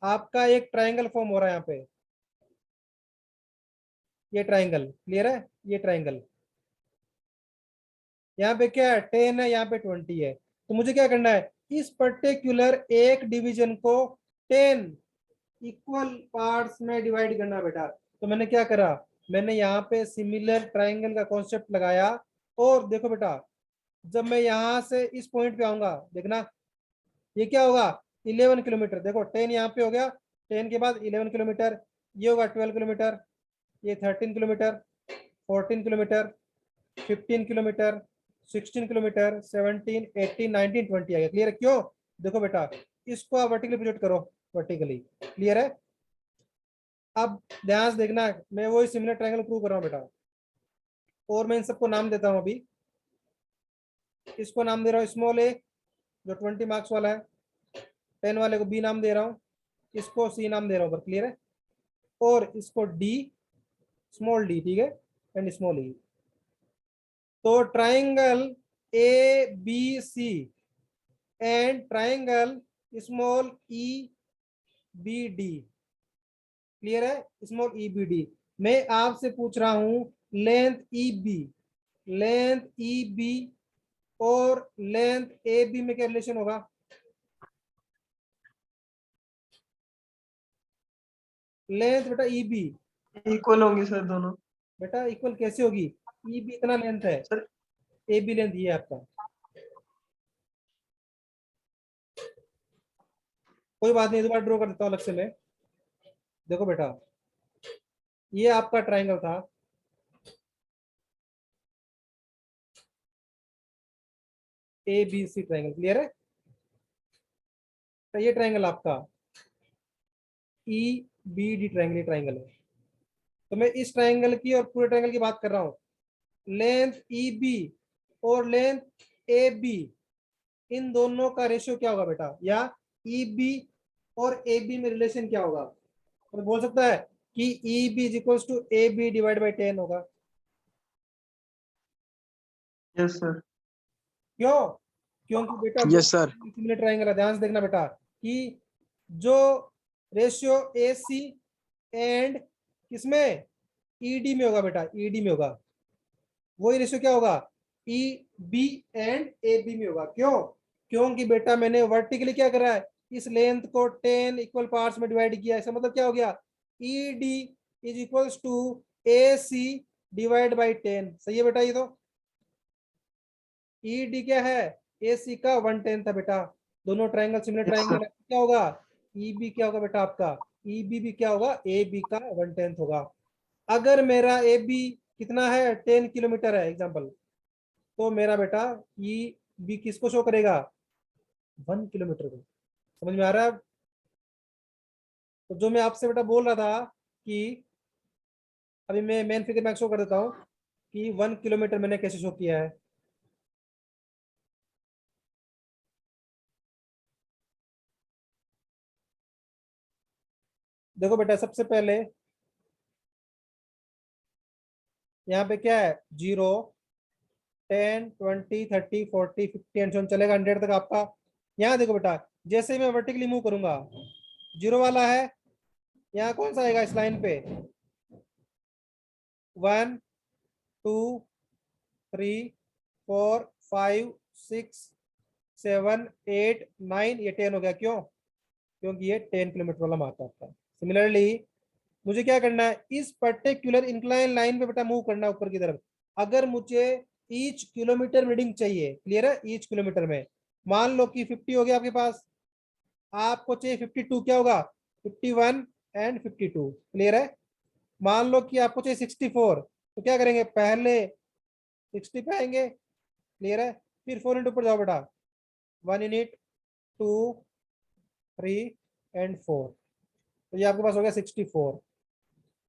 आपका एक ट्रायंगल फॉर्म हो रहा है यहाँ पे, ये ट्रायंगल। क्लियर है? ये ट्रायंगल यहाँ पे क्या है, 10 है, यहाँ पे 20 है। तो मुझे क्या करना है, इस पर्टिकुलर एक डिवीजन को 10 इक्वल पार्ट्स में डिवाइड करना बेटा। तो मैंने क्या करा, मैंने यहाँ पे सिमिलर ट्रायंगल का कॉन्सेप्ट लगाया। और देखो बेटा जब मैं यहाँ से इस पॉइंट पे आऊंगा, देखना ये क्या होगा, 11 किलोमीटर। देखो 10 यहाँ पे हो गया, 10 के बाद 11 किलोमीटर, ये होगा 12 किलोमीटर, ये 13 किलोमीटर, 14 किलोमीटर, 15 किलोमीटर, 16 किलोमीटर, 17 18 19 20 आ गया। क्लियर है? क्यों, देखो बेटा इसको आप वर्टिकली प्रोजेक्ट करो, वर्टिकली। क्लियर है? अब ध्यान से देखना, मैं वही सिमिलर ट्रायंगल प्रूव कर रहा हूँ बेटा, और मैं इन सबको नाम देता हूँ अभी। इसको नाम दे रहा हूँ स्मॉल ए जो 20 मार्क्स वाला है, 10 वाले को बी नाम दे रहा हूँ, इसको सी नाम दे रहा हूँ। क्लियर है? और इसको डी, स्मॉल डी, ठीक है, एंड स्मॉल ई। तो triangle ABC and triangle small EBD। Clear है? Small EBD। मैं आपसे पूछ रहा हूं लेंथ EB और लेंथ AB में क्या रिलेशन होगा? लेंथ बेटा EB इक्वल होंगे सर दोनों। बेटा इक्वल कैसे होगी? EB इतना लेंथ है, सर AB लेंथ ये है आपका। कोई बात नहीं, दोबारा ड्रॉ कर देता हूं अलग से मैं। देखो बेटा, ये आपका ट्राइंगल था, ABC ट्राइंगल। क्लियर है? तो ये ट्राइंगल आपका EBD ट्राइंगल है। तो मैं इस ट्राइंगल की और पूरे ट्राइंगल की बात कर रहा हूं। लेंथ EB और लेंथ AB, इन दोनों का रेशियो क्या होगा बेटा? या EB और AB में रिलेशन क्या होगा? तो बोल सकता है कि EB is equal to AB divide by 10 होगा। Yes sir. क्यों? क्योंकि बेटा Yes, sir. सिमिलर ट्राइंगल है। ध्यान से देखना बेटा कि जो रेशियो AC एंड किसमें ED में होगा बेटा, ED में होगा, वही रेशियो क्या होगा? EB एंड AB में होगा। क्यों? क्योंकि बेटा मैंने वर्टिकली क्या करा है, इस लेंथ को 10 इक्वल पार्ट्स में डिवाइड किया। इसका मतलब क्या हो गया? ED is equals to AC divide by 10। सही है बेटा? ये तो ED क्या है? AC का 1/10 था बेटा। दोनों ट्राइंगल सिमिलर ट्राइंगल है। क्या होगा? EB क्या होगा बेटा आपका? EB भी क्या होगा? AB का 1/10 होगा। अगर मेरा AB कितना है? 10 किलोमीटर है एग्जाम्पल, तो मेरा बेटा EB किसको शो करेगा? 1 किलोमीटर को। समझ में आ रहा है? तो जो मैं आपसे बेटा बोल रहा था कि अभी मैं मेन फिगर में शो कर देता हूँ कि 1 किलोमीटर मैंने कैसे शो किया है। देखो बेटा, सबसे पहले यहाँ पे क्या है? 0, 10, 20, 30, 40, 50 एंड so चलेगा 100 तक आपका। यहाँ देखो बेटा, जैसे ही मैं वर्टिकली मूव करूंगा, 0 वाला है, यहाँ कौन सा आएगा इस लाइन पे? 1, 2, 3, 4, 5, 6, 7, 8, 9, ये 10 हो गया। क्यों? क्योंकि ये 10 किलोमीटर वाला मार्क आता है। सिमिलरली मुझे क्या करना है? इस पर्टिकुलर इंक्लाइन लाइन पे बेटा मूव करना है ऊपर की तरफ। अगर मुझे ईच किलोमीटर रीडिंग चाहिए, क्लियर है? ईच किलोमीटर में मान लो कि 50 हो गया आपके पास, आपको चाहिए 52, क्या होगा? 51 एंड 52। क्लियर है? मान लो कि आपको चाहिए 64, तो क्या करेंगे? पहले 60 पे आएंगे। क्लियर है? फिर 4 इंटू ऊपर जाओ बेटा, 1 यूनिट, 2, 3 एंड 4, तो ये आपके पास हो गया 64।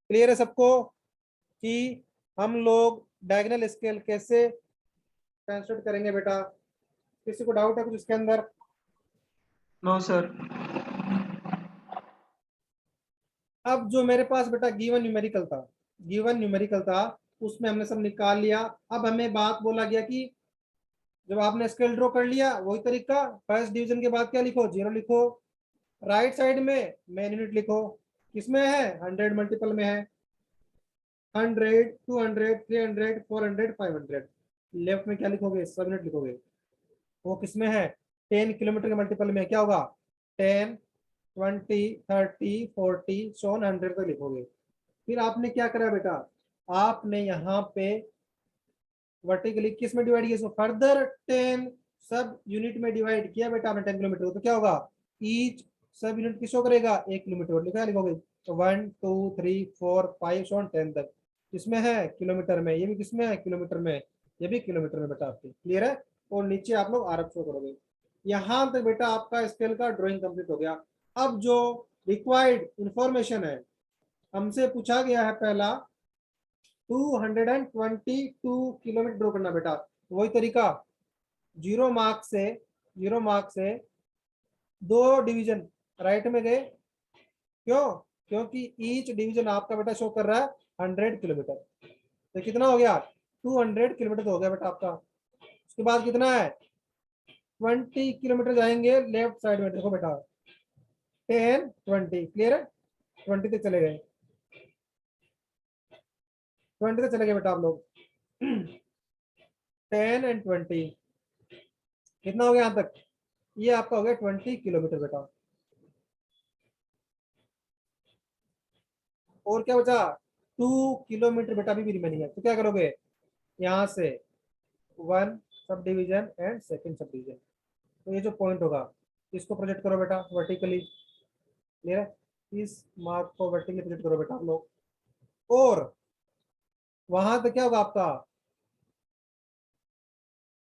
क्लियर है सबको कि हम लोग डायगोनल स्केल कैसे कंस्ट्रक्ट करेंगे बेटा? किसी को डाउट है कुछ इसके अंदर? No sir. अब जो मेरे पास बेटा गिवन न्यूमेरिकल था, उसमें हमने सब निकाल लिया। अब हमें बात बोला गया कि जब आपने स्केल ड्रॉ कर लिया, वही तरीका, फर्स्ट डिवीजन के बाद क्या लिखो? 0 लिखो। राइट साइड में मेन यूनिट लिखो। किसमें है? 100 मल्टीपल में है। 100, 200, 300, 400, 500। लेफ्ट में क्या लिखोगे? सब यूनिट लिखोगे। वो किसमें है? 10 किलोमीटर के मल्टीपल में। क्या होगा? 10, 20, 30, 40, 100 तक लिखोगे। फिर आपने क्या करा बेटा? आपने यहाँ पे वर्टिकली किस में डिवाइड किया? इसको फर्दर 10 सब यूनिट में डिवाइड किया बेटा आपने 10 किलोमीटर को, तो क्या होगा? ईच सब यूनिट किसको करेगा? 1 किलोमीटर। लिखा लिखोगे तो 1, 2, 3, 4, 5 और 10 तक किसमें है? किलोमीटर में। ये भी किसमें है? किलोमीटर में। ये भी किलोमीटर में बेटा आपके। क्लियर है? और नीचे आप लोग आरएफ शो करोगे। यहाँ तक बेटा आपका स्केल का ड्राइंग कंप्लीट हो गया। अब जो रिक्वायर्ड इंफॉर्मेशन है, हमसे पूछा गया है पहला 222 किलोमीटर ड्रॉ करना बेटा। वही तरीका, 0 मार्क से 2 डिवीजन राइट में गए। क्यों? क्योंकि ईच डिवीजन आपका बेटा शो कर रहा है 100 किलोमीटर। तो कितना हो गया? 200 किलोमीटर तो हो गया बेटा आपका। उसके बाद कितना है 20 किलोमीटर जाएंगे लेफ्ट साइड में। देखो बेटा 10 20 क्लियर है, 20 तक चले गए, 20 तक चले गए बेटा आप लोग। 10 एंड 20 कितना हो गया यहाँ तक, ये आपका हो गया 20 किलोमीटर बेटा। और क्या बचा 2 किलोमीटर बेटा अभी भी रिमेनिंग है। तो क्या करोगे यहाँ से 1 sub division and second sub division, तो ये जो पॉइंट होगा इसको प्रोजेक्ट करो बेटा वर्टिकली। क्लियर है, इस मार्क को वर्टिकली प्रोजेक्ट करो बेटा आप लोग। और वहां तक क्या होगा आपका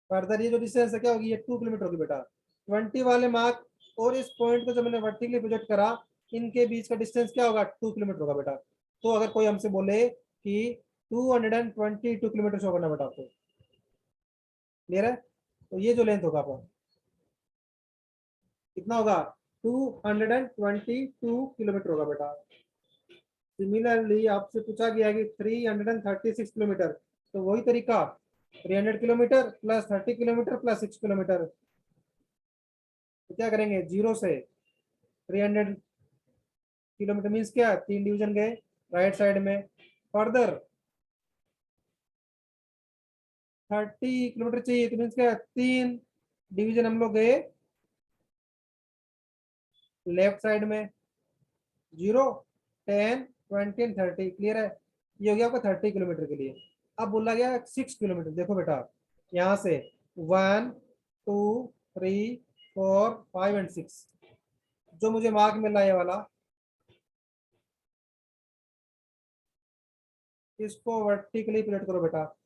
फर्दर ये जो डिस्टेंस है क्या होगी, ये 2 किलोमीटर होगी बेटा। 20 वाले मार्क और इस पॉइंट को जो मैंने वर्टिकली प्रोजेक्ट करा, इनके बीच का डिस्टेंस क्या होगा 2 किलोमीटर होगा बेटा। तो अगर कोई हमसे बोले कि 222 किलोमीटर शो करना बेटा आपको, क्लियर है, तो ये जो लेंथ होगा आपका कितना होगा 222 किलोमीटर होगा बेटा। सिमिलरली आपसे पूछा गया कि 336 किलोमीटर, तो वही तरीका 300 kilometre plus 30 kilometre plus 6 kilometre, तो क्या करेंगे 0 से 300 किलोमीटर मीन्स क्या 3 डिवीजन गए राइट साइड में, फर्दर 30 किलोमीटर चाहिए तो मीन्स क्या 3 डिवीजन हम लोग गए लेफ्ट साइड में, 0 10 20 एंड 30 क्लियर है। ये हो गया आपका 30 किलोमीटर के लिए। अब बोला गया 6 किलोमीटर, देखो बेटा यहाँ से 1 2 3 4 5 एंड 6 जो मुझे मार्क मिल रहा है ये वाला, इसको वर्टिकली प्लेट करो बेटा।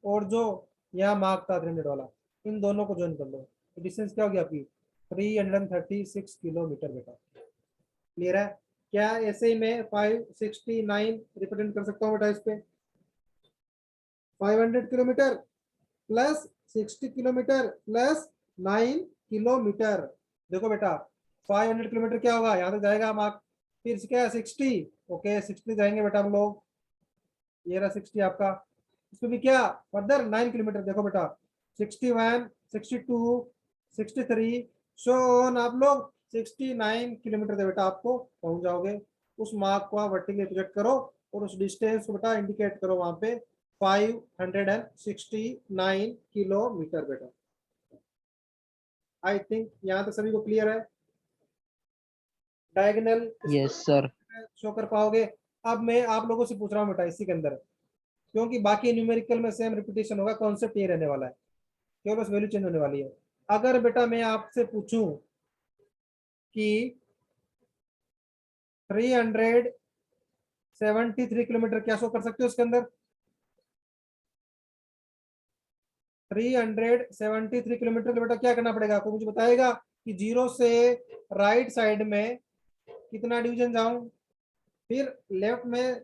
और जो यहाँ मार्क था 300 वाला, इन दोनों को ज्वाइन कर लो, तो डिस्टेंस क्या होगी आपकी 336 किलोमीटर बेटा। क्लियर है, क्या ऐसे ही मैं 569 रिप्रेजेंट कर सकता हूँ बेटा इस पे, 500 kilometre plus 60 kilometre plus 9 kilometre. देखो बेटा 500 किलोमीटर क्या होगा, यहाँ तक जाएगा मार्क, फिर क्या है 60, ओके 60 जाएंगे बेटा हम लोग, ये रहा 60 आपका। इसमें भी क्या फर्दर 9 किलोमीटर, देखो बेटा 61 62 63 सो ऑन, आप लोग 69 किलोमीटर दे बेटा आपको पहुंच जाओगे। उस मार्क को आप वर्टिकली प्रोजेक्ट करो और उस डिस्टेंस को बेटा इंडिकेट करो वहां पे 569 किलोमीटर बेटा। आई थिंक यहाँ तक सभी को क्लियर है, डायगोनल यस सर। शो कर पाओगे। अब मैं आप लोगों से पूछ रहा हूँ बेटा इसी के अंदर, क्योंकि बाकी न्यूमेरिकल में सेम रिपीटेशन होगा, कॉन्सेप्ट ये रहने वाला है, केवल बस वैल्यू चेंज होने वाली है। अगर बेटा मैं आपसे पूछूं कि 373 किलोमीटर क्या शो कर सकते हो उसके अंदर, 373 किलोमीटर का बेटा क्या करना पड़ेगा आपको, मुझे बताएगा कि 0 से राइट साइड में कितना डिवीजन जाऊं, फिर लेफ्ट में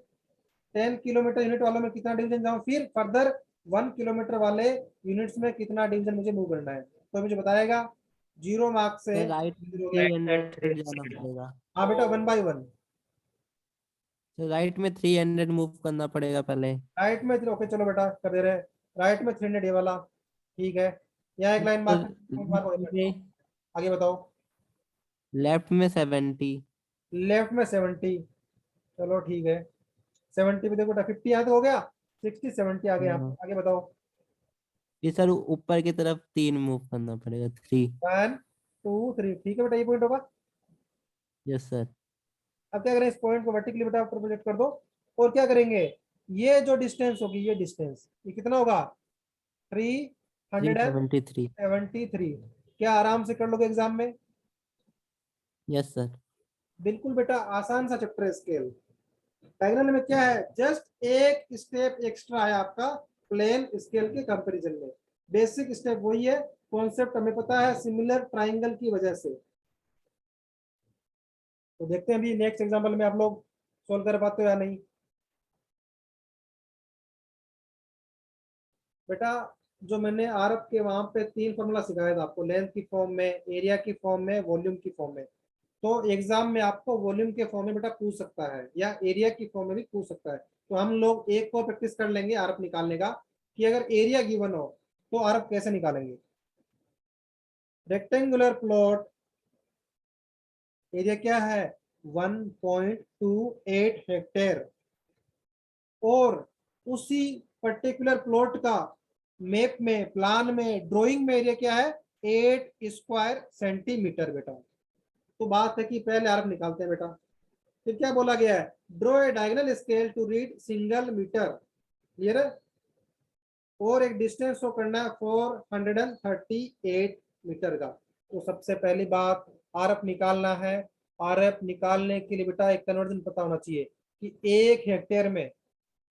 10 किलोमीटर यूनिट वालों में कितना डिवीजन जाऊं, फिर फर्दर 1 किलोमीटर वाले यूनिट्स में कितना डिवीजन मुझे मूव करना है, तो मुझे बताएगा 0 मार्क से राइट 0 300 जाना पड़ेगा। हाँ बेटा 1 बाय 1 राइट में 300 मूव करना पड़ेगा पहले। राइट में, ओके चलो बेटा कर दे रहे, राइट में 300 ये वाला ठीक है, यहाँ एक लाइन मार्क आगे बताओ। लेफ्ट में 70। लेफ्ट में 70 चलो ठीक है, 70 पे देखो बेटा 50 यहाँ तक हो गया, 60 70 आ गया, आगे बताओ। ये सर ऊपर की तरफ 3 मूव करना पड़ेगा, 3। 1 2 3 ठीक है बेटा, ये पॉइंट होगा। Yes sir. अब क्या करें, इस पॉइंट को वर्टिकली बेटा ऊपर प्रोजेक्ट कर दो, और क्या करेंगे ये जो डिस्टेंस होगी, ये डिस्टेंस ये कितना होगा 373, क्या आराम से कर लोगे एग्जाम में। Yes sir. बिल्कुल बेटा आसान सा चैप्टर है स्केल। डायगोनल में क्या है, जस्ट एक स्टेप एक्स्ट्रा है आपका प्लेन स्केल के कंपैरिजन में, बेसिक स्टेप वही है, कॉन्सेप्ट हमें पता है सिमिलर ट्राइंगल की वजह से। तो देखते हैं अभी नेक्स्ट एग्जांपल में आप लोग सोल्व कर पाते हो या नहीं। बेटा जो मैंने आरब के वहां पे 3 फॉर्मूला सिखाया था आपको, लेंथ की फॉर्म में, एरिया की फॉर्म में, वॉल्यूम की फॉर्म में, तो एग्जाम में आपको वॉल्यूम के फॉर्म में बेटा पूछ सकता है या एरिया की फॉर्म में भी पूछ सकता है। तो हम लोग एक को प्रैक्टिस कर लेंगे आरब निकालने का, कि अगर एरिया गिवन हो तो आरएफ कैसे निकालेंगे? रेक्टेंगुलर प्लॉट एरिया क्या है 1.28 हेक्टेयर और उसी पर्टिकुलर प्लॉट का मैप में प्लान में ड्राइंग में एरिया क्या है 8 स्क्वायर सेंटीमीटर बेटा। तो बात है कि पहले आरएफ निकालते हैं बेटा। फिर क्या बोला गया है draw a diagonal scale to read single metre clear है और एक डिस्टेंस शो करना है 438 मीटर का। तो सबसे पहली बात आरएफ निकालना है। आरएफ निकालने के लिए बेटा एक कन्वर्जन पता होना चाहिए कि एक हेक्टेयर में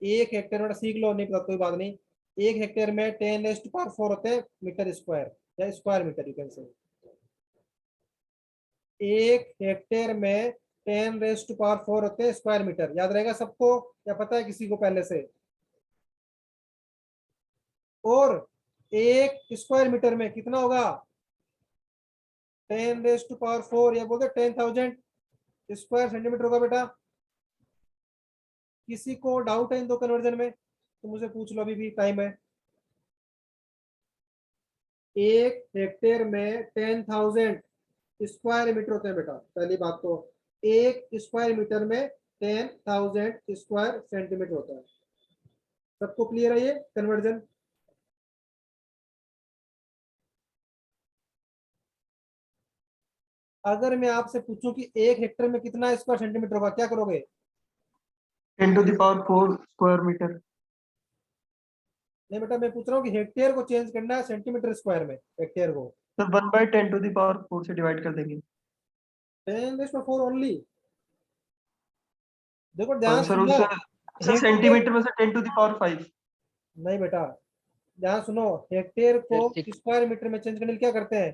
बेटा सीख लो, नहीं पता कोई बात नहीं, एक हेक्टेयर में 10⁴ होते हैं मीटर स्क्वायर या square metre you can say. एक हेक्टेयर में 10⁴ होते हैं स्क्वायर मीटर। याद रहेगा सबको या पता है किसी को पहले से? और एक स्क्वायर मीटर में कितना होगा 10⁴ या बोलते 10,000 स्क्वायर सेंटीमीटर होगा बेटा। किसी को डाउट है इन दो कन्वर्जन में तो मुझे पूछ लो, अभी भी टाइम है। एक हेक्टेयर में 10,000 स्क्वायर मीटर होते हैं बेटा। पहली बात तो एक स्क्वायर मीटर में 10,000 स्क्वायर सेंटीमीटर होता है। सबको क्लियर है ये कन्वर्जन? अगर मैं आपसे पूछूं कि एक हेक्टेयर में कितना स्क्वायर सेंटीमीटर होगा क्या करोगे? 10⁴ स्क्वायर मीटर। नहीं बेटा मैं पूछ रहा हूँ कि हेक्टेयर को चेंज करना है सेंटीमीटर स्क्वायर में। हेक्टेयर को सर 1/10⁴ से डिवाइड कर देंगे। 10⁴ ओनली। देखो ध्यान और सर सुनो, उससे सर हेक्टेयर सेंटीमीटर में से 10⁵ नहीं बेटा ध्यान सुनो, हेक्टेयर को Six. स्क्वायर मीटर में चेंज करने के लिए क्या करते हैं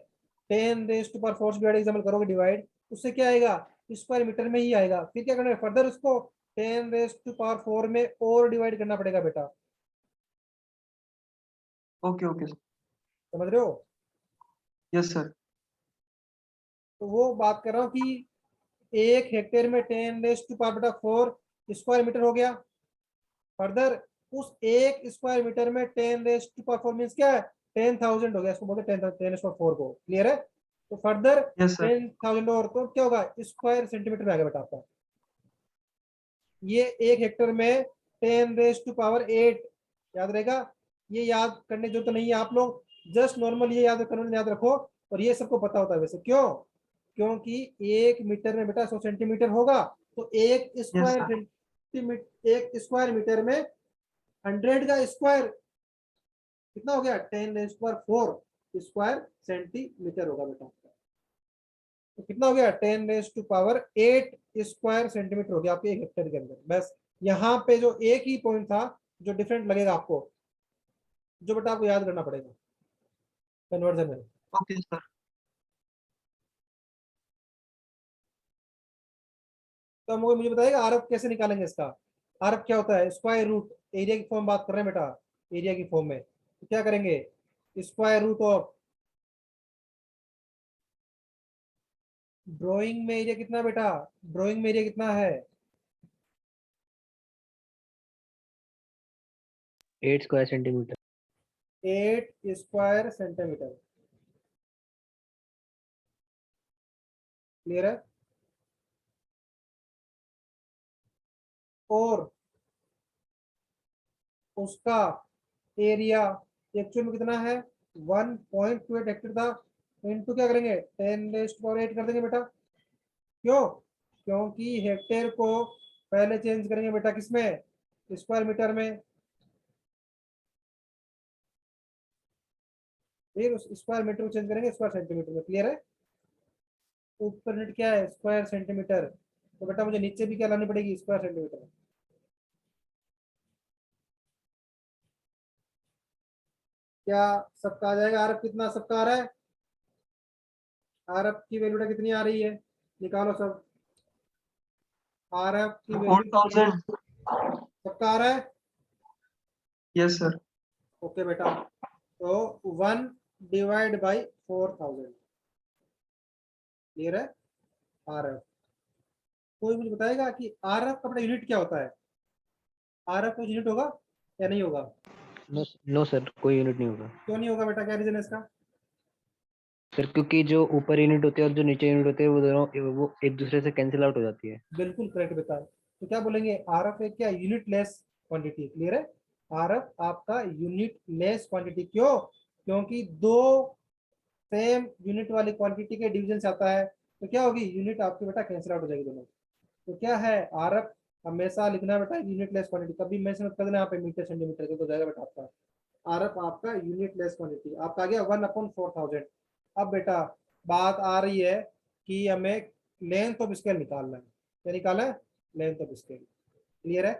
10⁴ डिवाइड एग्जाम्पल करोगे डिवाइड, उससे क्या आएगा स्क्वायर मीटर में ही आएगा। फिर क्या करना है फर्दर उसको 10⁴ में और डिवाइड करना पड़ेगा बेटा। Okay okay sir. समझ रहे हो? Yes sir. तो वो बात कर रहा हूँ कि एक हेक्टेयर में 10⁴ स्क्वायर मीटर हो गया। फर्दर उस एक स्क्वायर मीटर में 10⁴ मीन्स क्या है 10,000 हो गया, इसको बोलते हैं 10⁴ को। क्लियर है? तो फर्दर यस सर। 10,000 और तो क्या होगा स्क्वायर सेंटीमीटर में आ गया बेटा आपका। ये एक हेक्टेयर में 10⁸ याद रहेगा। ये याद करने जो तो नहीं है, आप लोग जस्ट नॉर्मल ये याद करना याद रखो। और ये सबको पता होता है वैसे, क्यों? क्योंकि एक मीटर में बेटा 100 सेंटीमीटर होगा तो एक यस स्क्वायर सर। सेंटीमीटर एक स्क्वायर मीटर में 100 का स्क्वायर कितना हो गया 10⁴ स्क्वायर सेंटीमीटर होगा बेटा। तो कितना हो गया 10⁸ स्क्वायर सेंटीमीटर हो गया आपके एक हेक्टेयर के अंदर। बस यहाँ पे जो एक ही पॉइंट था जो डिफरेंट लगेगा आपको, जो बेटा आपको याद करना पड़ेगा कन्वर्जन में। Okay sir. तो मुझे बताइएगा आरएफ कैसे निकालेंगे इसका? आरएफ क्या होता है स्क्वायर रूट एरिया की फॉर्म बात कर रहे हैं बेटा, एरिया की फॉर्म में। तो क्या करेंगे स्क्वायर रूट ऑफ ड्राइंग में एरिया कितना बेटा, ड्राइंग में एरिया कितना है 8 square centimetre. 8 square centimetre. Clear है? और उसका एरिया एक्चुअल में कितना है 1.28 हेक्टेयर था। इनटू क्या करेंगे 10⁸ कर देंगे बेटा। क्यों? क्योंकि हेक्टेयर को पहले चेंज करेंगे बेटा किसमें स्क्वायर मीटर में, फिर उस स्क्वायर मीटर को चेंज करेंगे स्क्वायर सेंटीमीटर में। क्लियर है? ऊपर यूनिट क्या है स्क्वायर सेंटीमीटर, तो बेटा मुझे नीचे भी क्या लानी पड़ेगी स्क्वायर सेंटीमीटर। क्या सबका आ जाएगा? आरएफ कितना सबका आ रहा है? आरएफ की वैल्यू कितनी आ रही है निकालो सब। आरएफ की वैल्यू 4,000। सबका आ रहा है? Yes sir. ओके बेटा, तो 1 डिवाइड बाई 4,000। क्लियर है? आरएफ कोई मुझे बताएगा कि आरएफ का अपना यूनिट क्या होता है? आरएफ का यूनिट होगा या नहीं होगा? नो नो सर, कोई यूनिट नहीं होगा क्यों नहीं होगा बेटा, क्या रीजन है इसका? सर, क्योंकि जो ऊपर यूनिट होती है और जो नीचे यूनिट होती है वो दोनों वो एक दूसरे से कैंसिल आउट हो जाती है। बिल्कुल करेक्ट बेटा। तो क्या बोलेंगे, आर एफ एक क्या यूनिट लेस क्वांटिटी, क्लियर है? आर एफ आपका यूनिट लेस क्वांटिटी, क्यों? क्योंकि दो सेम यूनिट वाली क्वांटिटी के डिवीजन से आता है, तो क्या होगी, यूनिट आपकी बेटा कैंसिल आउट हो जाएगी दोनों। तो क्या है, आर एफ हमेशा लिखना बेटा यूनिट लेस क्वांटिटी, कभी मेंशन मत करना यहाँ पे मीटर सेंटीमीटर के, तो जाएगा बेटा आपका आर एफ आपका यूनिट लेस क्वांटिटी। आपका आ गया 1/4000। अब बेटा बात आ रही है कि हमें लेंथ ऑफ स्केल निकालना है। क्या निकालना है? लेंथ ऑफ स्केल, क्लियर है?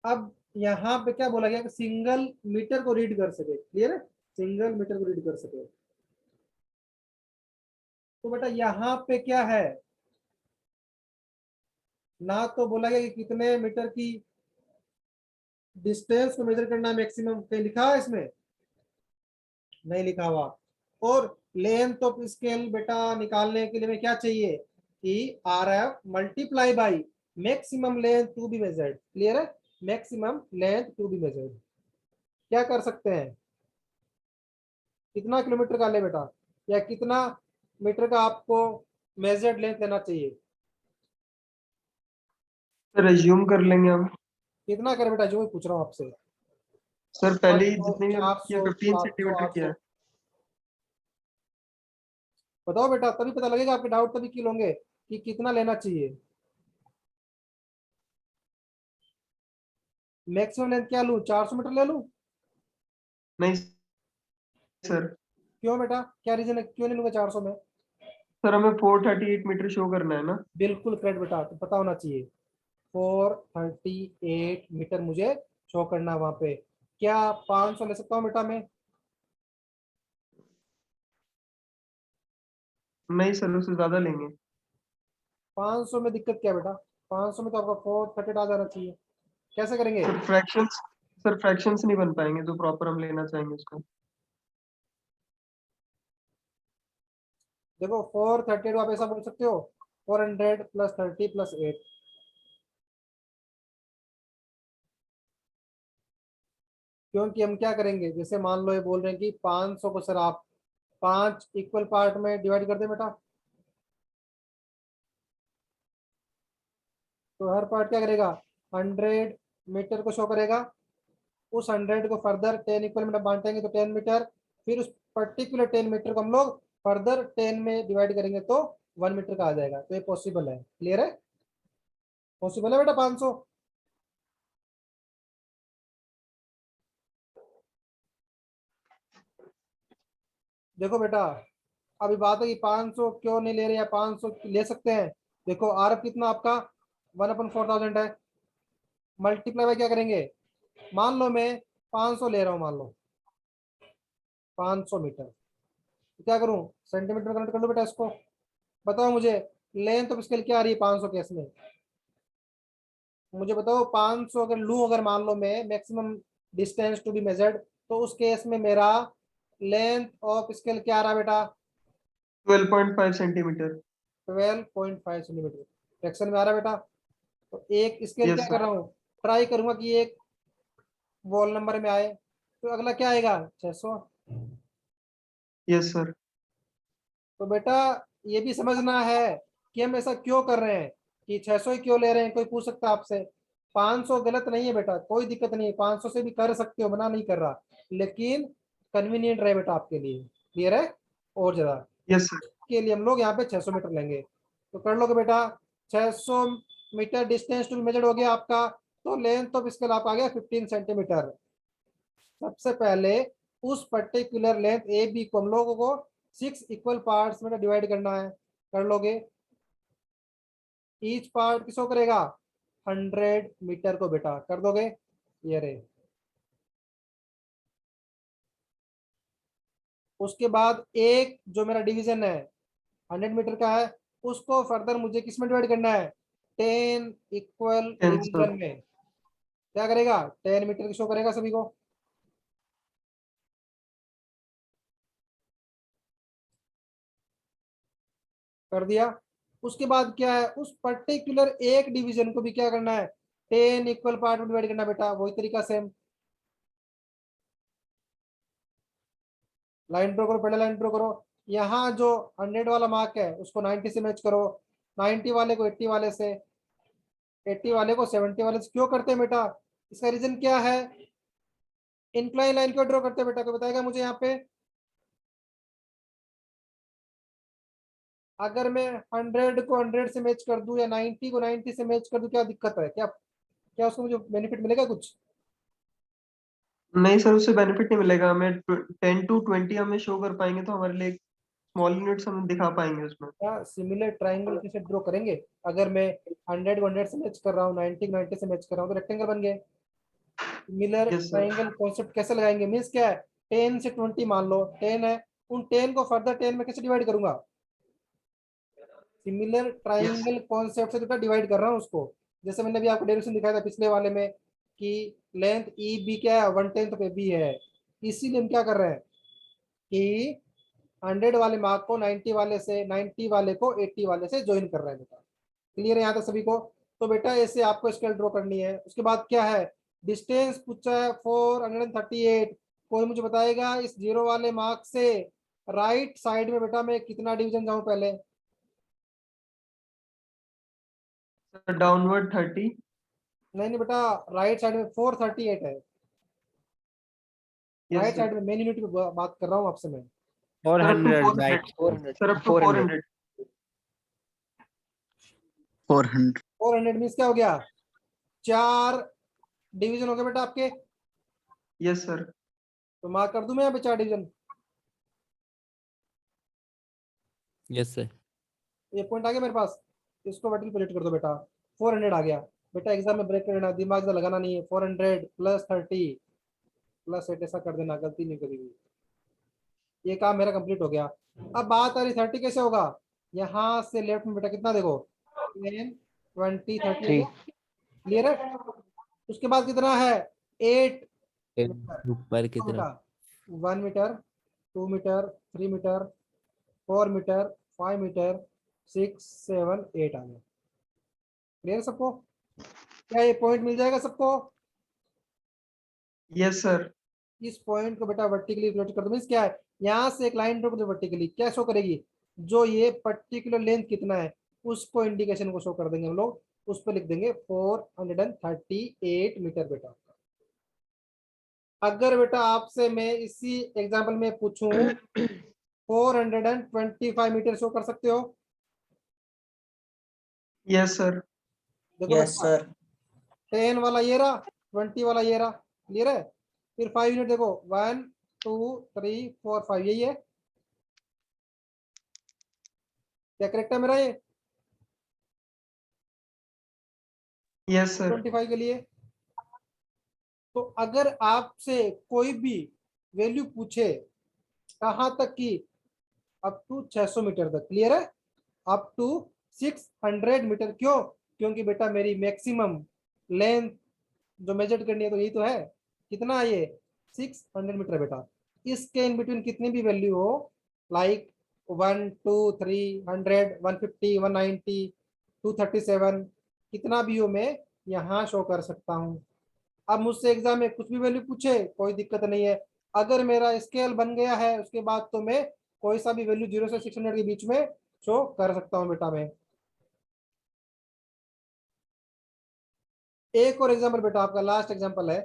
अब यहाँ पे क्या बोला गया कि सिंगल मीटर को रीड कर सके, क्लियर है? सिंगल मीटर को रीड कर सके। तो बेटा यहाँ पे क्या है, ना तो बोला गया कि कितने मीटर की डिस्टेंस को मेजर करना है मैक्सिमम, कहीं लिखा है इसमें? नहीं लिखा हुआ। और लेंथ ऑफ स्केल बेटा निकालने के लिए हमें क्या चाहिए कि R F multiply by maximum length to be measured, clear है? Maximum length to be measured. क्या कर सकते हैं, कितना किलोमीटर का ले बेटा, या कितना मीटर का आपको मेजर्ड लेंथ लेना चाहिए? सर एज्यूम कर लेंगे हम। कितना कर बेटा, जो मैं पूछ रहा हूँ आपसे। सर पहले ही 500, जितने भी हमने किया 400, 15 700, सेंटीमीटर किया 800, है। बताओ बेटा, तभी पता लगेगा, आपके डाउट तभी क्लियर होंगे कि कितना लेना चाहिए। मैक्सिमम लेंथ क्या लूं, 400 मीटर ले लूं? नहीं सर। क्यों बेटा, क्या रीजन है, क्यों नहीं लूंगा 400 में? सर हमें 438 मीटर शो करना है ना। बिल्कुल करेक्ट बेटा, तो पता होना चाहिए 438 मीटर मुझे शो करना है वहां पे। क्या 500 ले सकता हूँ बेटा मैं? नहीं सर, उससे ज्यादा लेंगे। 500 में दिक्कत क्या है बेटा, 500 में तो आपका 438 आ जाना चाहिए। कैसे करेंगे? सर फ्रैक्शंस नहीं बन पाएंगे जो प्रॉपर हम लेना चाहेंगे उसको। देखो 438 आप ऐसा बोल सकते हो, 400 प्लस 30 प्लस 8। क्योंकि हम क्या करेंगे, जैसे मान लो ये बोल रहे हैं कि 500 को सर आप 5 इक्वल पार्ट में डिवाइड कर दे बेटा, तो हर पार्ट क्या करेगा, 100 मीटर को शो करेगा। उस 100 को फर्दर 10 इक्वल में बांटेंगे तो 10 मीटर, फिर उस पर्टिकुलर 10 मीटर को हम लोग फर्दर 10 में डिवाइड करेंगे तो 1 मीटर का आ जाएगा। तो ये पॉसिबल है, क्लियर है? पॉसिबल है बेटा 500? देखो बेटा, अभी बात है कि 500 क्यों नहीं ले रहे, या 500 ले सकते हैं। देखो आर एफ कितना आपका 1/4000 है, मल्टीप्लाई बाय क्या करेंगे, मान लो मैं 500 ले रहा हूँ, मान लो 500 मीटर, तो क्या करूँ, सेंटीमीटर कन्वर्ट कर लो बेटा इसको। बताओ मुझे लेंथ ऑफ स्केल क्या आ रही है 500 केस में, मुझे बताओ 500 अगर लूँ, अगर मान लो मैं maximum distance to be measured, तो उस केस में मेरा लेंथ ऑफ स्केल क्या आ रहा है बेटा, 12.5 सेंटीमीटर। 12.5 सेंटीमीटर फ्रैक्शन में आ रहा है बेटा। तो एक स्केल यस क्या कर सर। रहा हूँ, ट्राई करूंगा कि एक वॉल नंबर में आए, तो अगला क्या आएगा, 600। Yes sir. तो बेटा ये भी समझना है कि हम ऐसा क्यों कर रहे हैं, कि 600 ही क्यों ले रहे हैं। कोई पूछ सकता है आपसे, 500 गलत नहीं है बेटा, कोई दिक्कत नहीं है, 500 से भी कर सकते हो, मना नहीं कर रहा, लेकिन कन्वीनियंट रहे बेटा आपके लिए, क्लियर है? और ज्यादा यस सर। के लिए हम लोग यहाँ पे 600 मीटर लेंगे, तो कर लोगे बेटा। 600 मीटर डिस्टेंस टू मेजर्ड हो गया आपका, तो लेंथ ऑफ स्केल आपका आ गया 15 सेंटीमीटर। सबसे पहले उस पर्टिकुलर लेंथ ए बी को हम लोगों को 6 इक्वल पार्ट्स में डिवाइड करना है, कर लोगे। ईच पार्ट किसको करेगा, 100 मीटर को बेटा, कर दोगे, ये रहे। उसके बाद एक जो मेरा डिवीजन है 100 मीटर का है, उसको फर्दर मुझे किस में डिवाइड करना है, 10 इक्वल 10 सर। डिवीजन में। क्या करेगा, 10 मीटर की शो करेगा सभी को। कर दिया। उसके बाद क्या है, उस पर्टिकुलर एक डिवीजन को भी क्या करना है, 10 इक्वल पार्ट में डिवाइड करना बेटा, वही तरीका सेम। लाइन ड्रॉ करो, पहले लाइन ड्रॉ करो। यहाँ जो 100 वाला मार्क है उसको 90 से मैच करो, 90 वाले को 80 वाले से, 80 वाले को 70 वाले से। क्यों करते हैं बेटा, इसका रीजन क्या है? इंक्लाइन लाइन क्यों ड्रॉ करते हैं बेटा, कोई बताएगा मुझे यहाँ पे? अगर मैं 100 को 100 से मैच कर दूं या 90 को 90 से मैच कर दूं, क्या दिक्कत है? क्या क्या उसको मुझे बेनिफिट मिलेगा कुछ? नहीं सर, उससे बेनिफिट नहीं मिलेगा हमें। 10 to 20 हमें शो कर पाएंगे तो हमारे लिए स्मॉल यूनिट्स हम दिखा पाएंगे उसमें। क्या सिमिलर ट्राइंगल कैसे ड्रॉ करेंगे? अगर मैं 100 को 100 से मैच कर रहा हूँ, 90 को 90 से मैच कर रहा हूँ, तो रेक्टेंगल बन गए। Similar yes sir. Triangle concept कैसे लगाएंगे? मीन्स क्या है, 10 से 20 मान लो 10 है, उन 10 को फर्दर 10 में कैसे डिवाइड करूंगा? सिमिलर ट्राइंगल कॉन्सेप्ट से बेटा डिवाइड कर रहा हूँ उसको। जैसे मैंने अभी आपको डेरिवेशन दिखाया था पिछले वाले में कि लेंथ ई बी क्या है, 1/10 पे बी है। इसीलिए हम क्या कर रहे हैं कि 100 वाले मार्क को 90 वाले से, 90 वाले को 80 वाले से ज्वाइन कर रहे हैं बेटा। क्लियर है यहाँ तक सभी को? तो बेटा ऐसे आपको स्केल ड्रॉ करनी है। उसके बाद क्या है, डिस्टेंस पूछा है 438। कोई मुझे बताएगा इस 0 वाले मार्क से राइट साइड में बेटा मैं कितना डिवीजन जाऊं पहले? Sir downward 30। नहीं नहीं बेटा, राइट साइड में 438 है। Yes right sir. साइड में मेन यूनिट पे बात कर रहा हूँ आपसे मैं। 400 right. 400 sir up to 400 400। 400 400 means क्या हो गया, 4 डिवीजन हो गए बेटा आपके। Yes sir. तो मार्क कर दूं मैं यहाँ पे 4 डिवीजन? Yes sir. ये पॉइंट आ गया मेरे पास, इसको वर्टिकल प्लेट कर दो बेटा। 400 आ गया बेटा, एग्जाम में ब्रेक कर देना, दिमाग से लगाना नहीं है। 400 प्लस 30 प्लस 8 ऐसा कर देना, गलती नहीं करेगी। ये काम मेरा कंप्लीट हो गया। अब बात आ रही 30 कैसे होगा? यहाँ से लेफ्ट में बेटा कितना देखो, 10 20 30 हो 3 गया। क्लियर है? उसके बाद कितना है, 8 मीटर। ऊपर की तो बेटा तरफ 1 metre, 2 metre, 3 metre, 4 metre, 5 metre, 6 7 8 आ गया। क्लियर सबको? क्या ये पॉइंट मिल जाएगा सबको? Yes sir. इस पॉइंट को बेटा वर्टिकली रोटेट कर दो। मींस क्या है, यहाँ से एक लाइन ड्रॉ कर दो वर्टिकली, क्या शो करेगी? जो ये पर्टिकुलर लेंथ कितना है उसको इंडिकेशन को शो कर देंगे हम लोग। उस पर लिख देंगे 438 मीटर बेटा। अगर बेटा आपसे मैं इसी एग्जाम्पल में पूछूं 425 मीटर शो कर सकते हो? Yes sir. देखो बेटा 10 वाला ये रहा, 20 वाला ये रहा। क्लियर है? फिर 5 यूनिट देखो, 1 2 3 4 5, यही है। क्या करेक्ट है मेरा ये यस सर। 25 के लिए? तो अगर आपसे कोई भी वैल्यू पूछे कहां तक की, अप टू 600 मीटर तक। क्लियर है? Up to 600 metre. क्यों? क्योंकि बेटा मेरी मैक्सिमम लेंथ जो मेजर करनी है तो यही तो है। कितना है ये, 600 मीटर बेटा। इसके इन बिटवीन कितनी भी वैल्यू हो, लाइक 1 2 300 150 190 237, कितना भी हो मैं यहाँ शो कर सकता हूँ। अब मुझसे एग्जाम में कुछ भी वैल्यू पूछे कोई दिक्कत नहीं है। अगर मेरा स्केल बन गया है उसके बाद तो मैं कोई सा भी वैल्यू 0 से 600 के बीच में शो कर सकता हूँ बेटा मैं। एक और एग्जाम्पल बेटा, आपका लास्ट एग्जाम्पल है।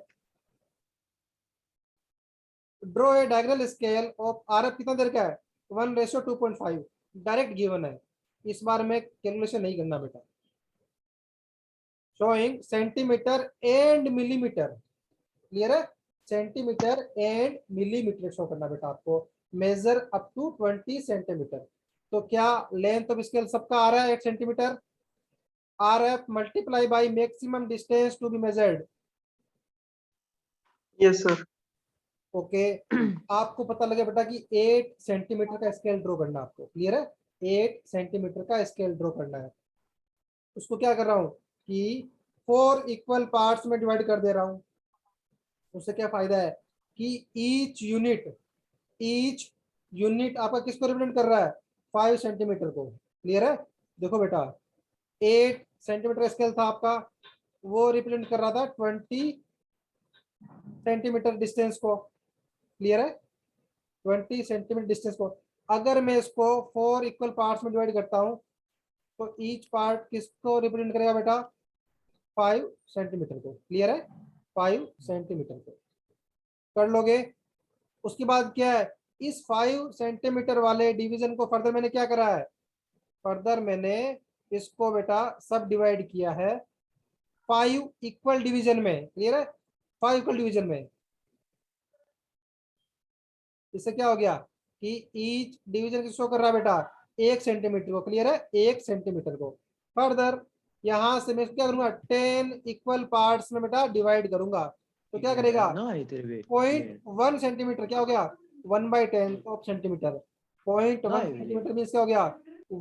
Draw a diagonal scale of R F, कितना देर का है, 1:2.5, डायरेक्ट गिवन है। इस बार में कैलकुलेशन नहीं करना बेटा। Showing centimetre and millimetre. Clear है? सेंटीमीटर एंड मिलीमीटर शो करना बेटा आपको। Measure up to 20 centimetre. तो क्या लेंथ ऑफ स्केल सबका आ रहा है 8 centimetre? R F multiply by maximum distance to be measured. Yes sir. Okay, आपको पता लगे बेटा कि 8 सेंटीमीटर का स्केल ड्रॉ करना है आपको। क्लियर है? 8 सेंटीमीटर का स्केल ड्रॉ करना है। उसको क्या कर रहा हूं कि 4 इक्वल पार्ट्स में डिवाइड कर दे रहा हूं। उससे क्या फायदा है कि ईच यूनिट आपका किसको रिप्रेजेंट कर रहा है, 5 सेंटीमीटर को। क्लियर है? देखो बेटा 8 सेंटीमीटर स्केल था आपका, वो रिप्रेजेंट कर रहा था 20 सेंटीमीटर डिस्टेंस को। क्लियर है? 20 सेंटीमीटर डिस्टेंस को अगर मैं इसको 4 इक्वल पार्ट्स में डिवाइड करता हूं तो ईच पार्ट किसको रिप्रेजेंट करेगा बेटा 5 सेंटीमीटर को। क्लियर है? 5 सेंटीमीटर को कर लोगे। उसके बाद क्या है, इस 5 सेंटीमीटर वाले डिवीजन को फर्दर मैंने क्या करा है, फर्दर मैंने इसको बेटा सब डिवाइड किया है 5 इक्वल डिवीजन में। क्लियर है? 5 इक्वल डिवीजन में। इससे क्या हो गया कि ईच डिवीजन किसको कर रहा है बेटा 1 सेंटीमीटर को। क्लियर है? 1 सेंटीमीटर को। फर्दर यहां से मैं क्या करूंगा 10 इक्वल पार्ट्स में बेटा डिवाइड करूंगा तो क्या करेगा 0.1 सेंटीमीटर क्या हो गया 1/10 ऑफ सेंटीमीटर। 0.1 सेंटीमीटर मीन्स क्या हो गया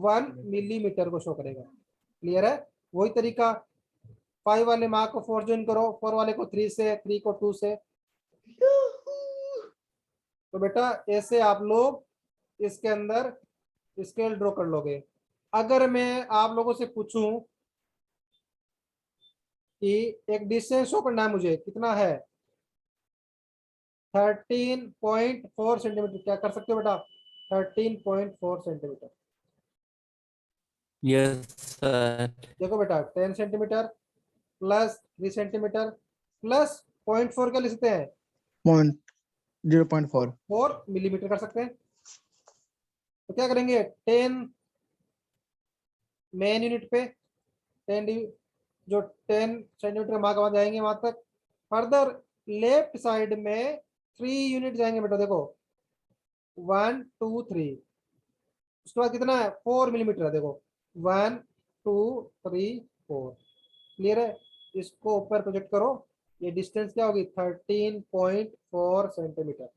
1 मिलीमीटर को शो करेगा। क्लियर है? वही तरीका 5 वाले मार्क को 4 ज्वाइन करो, 4 वाले को 3 से, 3 को 2 से। तो बेटा ऐसे आप लोग इसके अंदर स्केल ड्रॉ कर लोगे। अगर मैं आप लोगों से पूछूं कि एक डिस्टेंस शो करना है मुझे, कितना है 13.4 सेंटीमीटर, क्या कर सकते हो बेटा 13.4 सेंटीमीटर। Yes sir. देखो बेटा 10 सेंटीमीटर प्लस 3 सेंटीमीटर प्लस 0.4 क्या लिख सकते हैं 0.4 4 मिलीमीटर कर सकते हैं। तो क्या करेंगे 10 मेन यूनिट पे 10 जो 10 सेंटीमीटर मार्क वहां जाएंगे वहां तक। फर्दर लेफ्ट साइड में 3 यूनिट जाएंगे बेटा, देखो 1 2 3। उसके बाद कितना है 4 मिलीमीटर है, देखो 1 2 3 4। क्लियर है? इसको ऊपर प्रोजेक्ट करो, ये डिस्टेंस क्या होगी 13.4 सेंटीमीटर।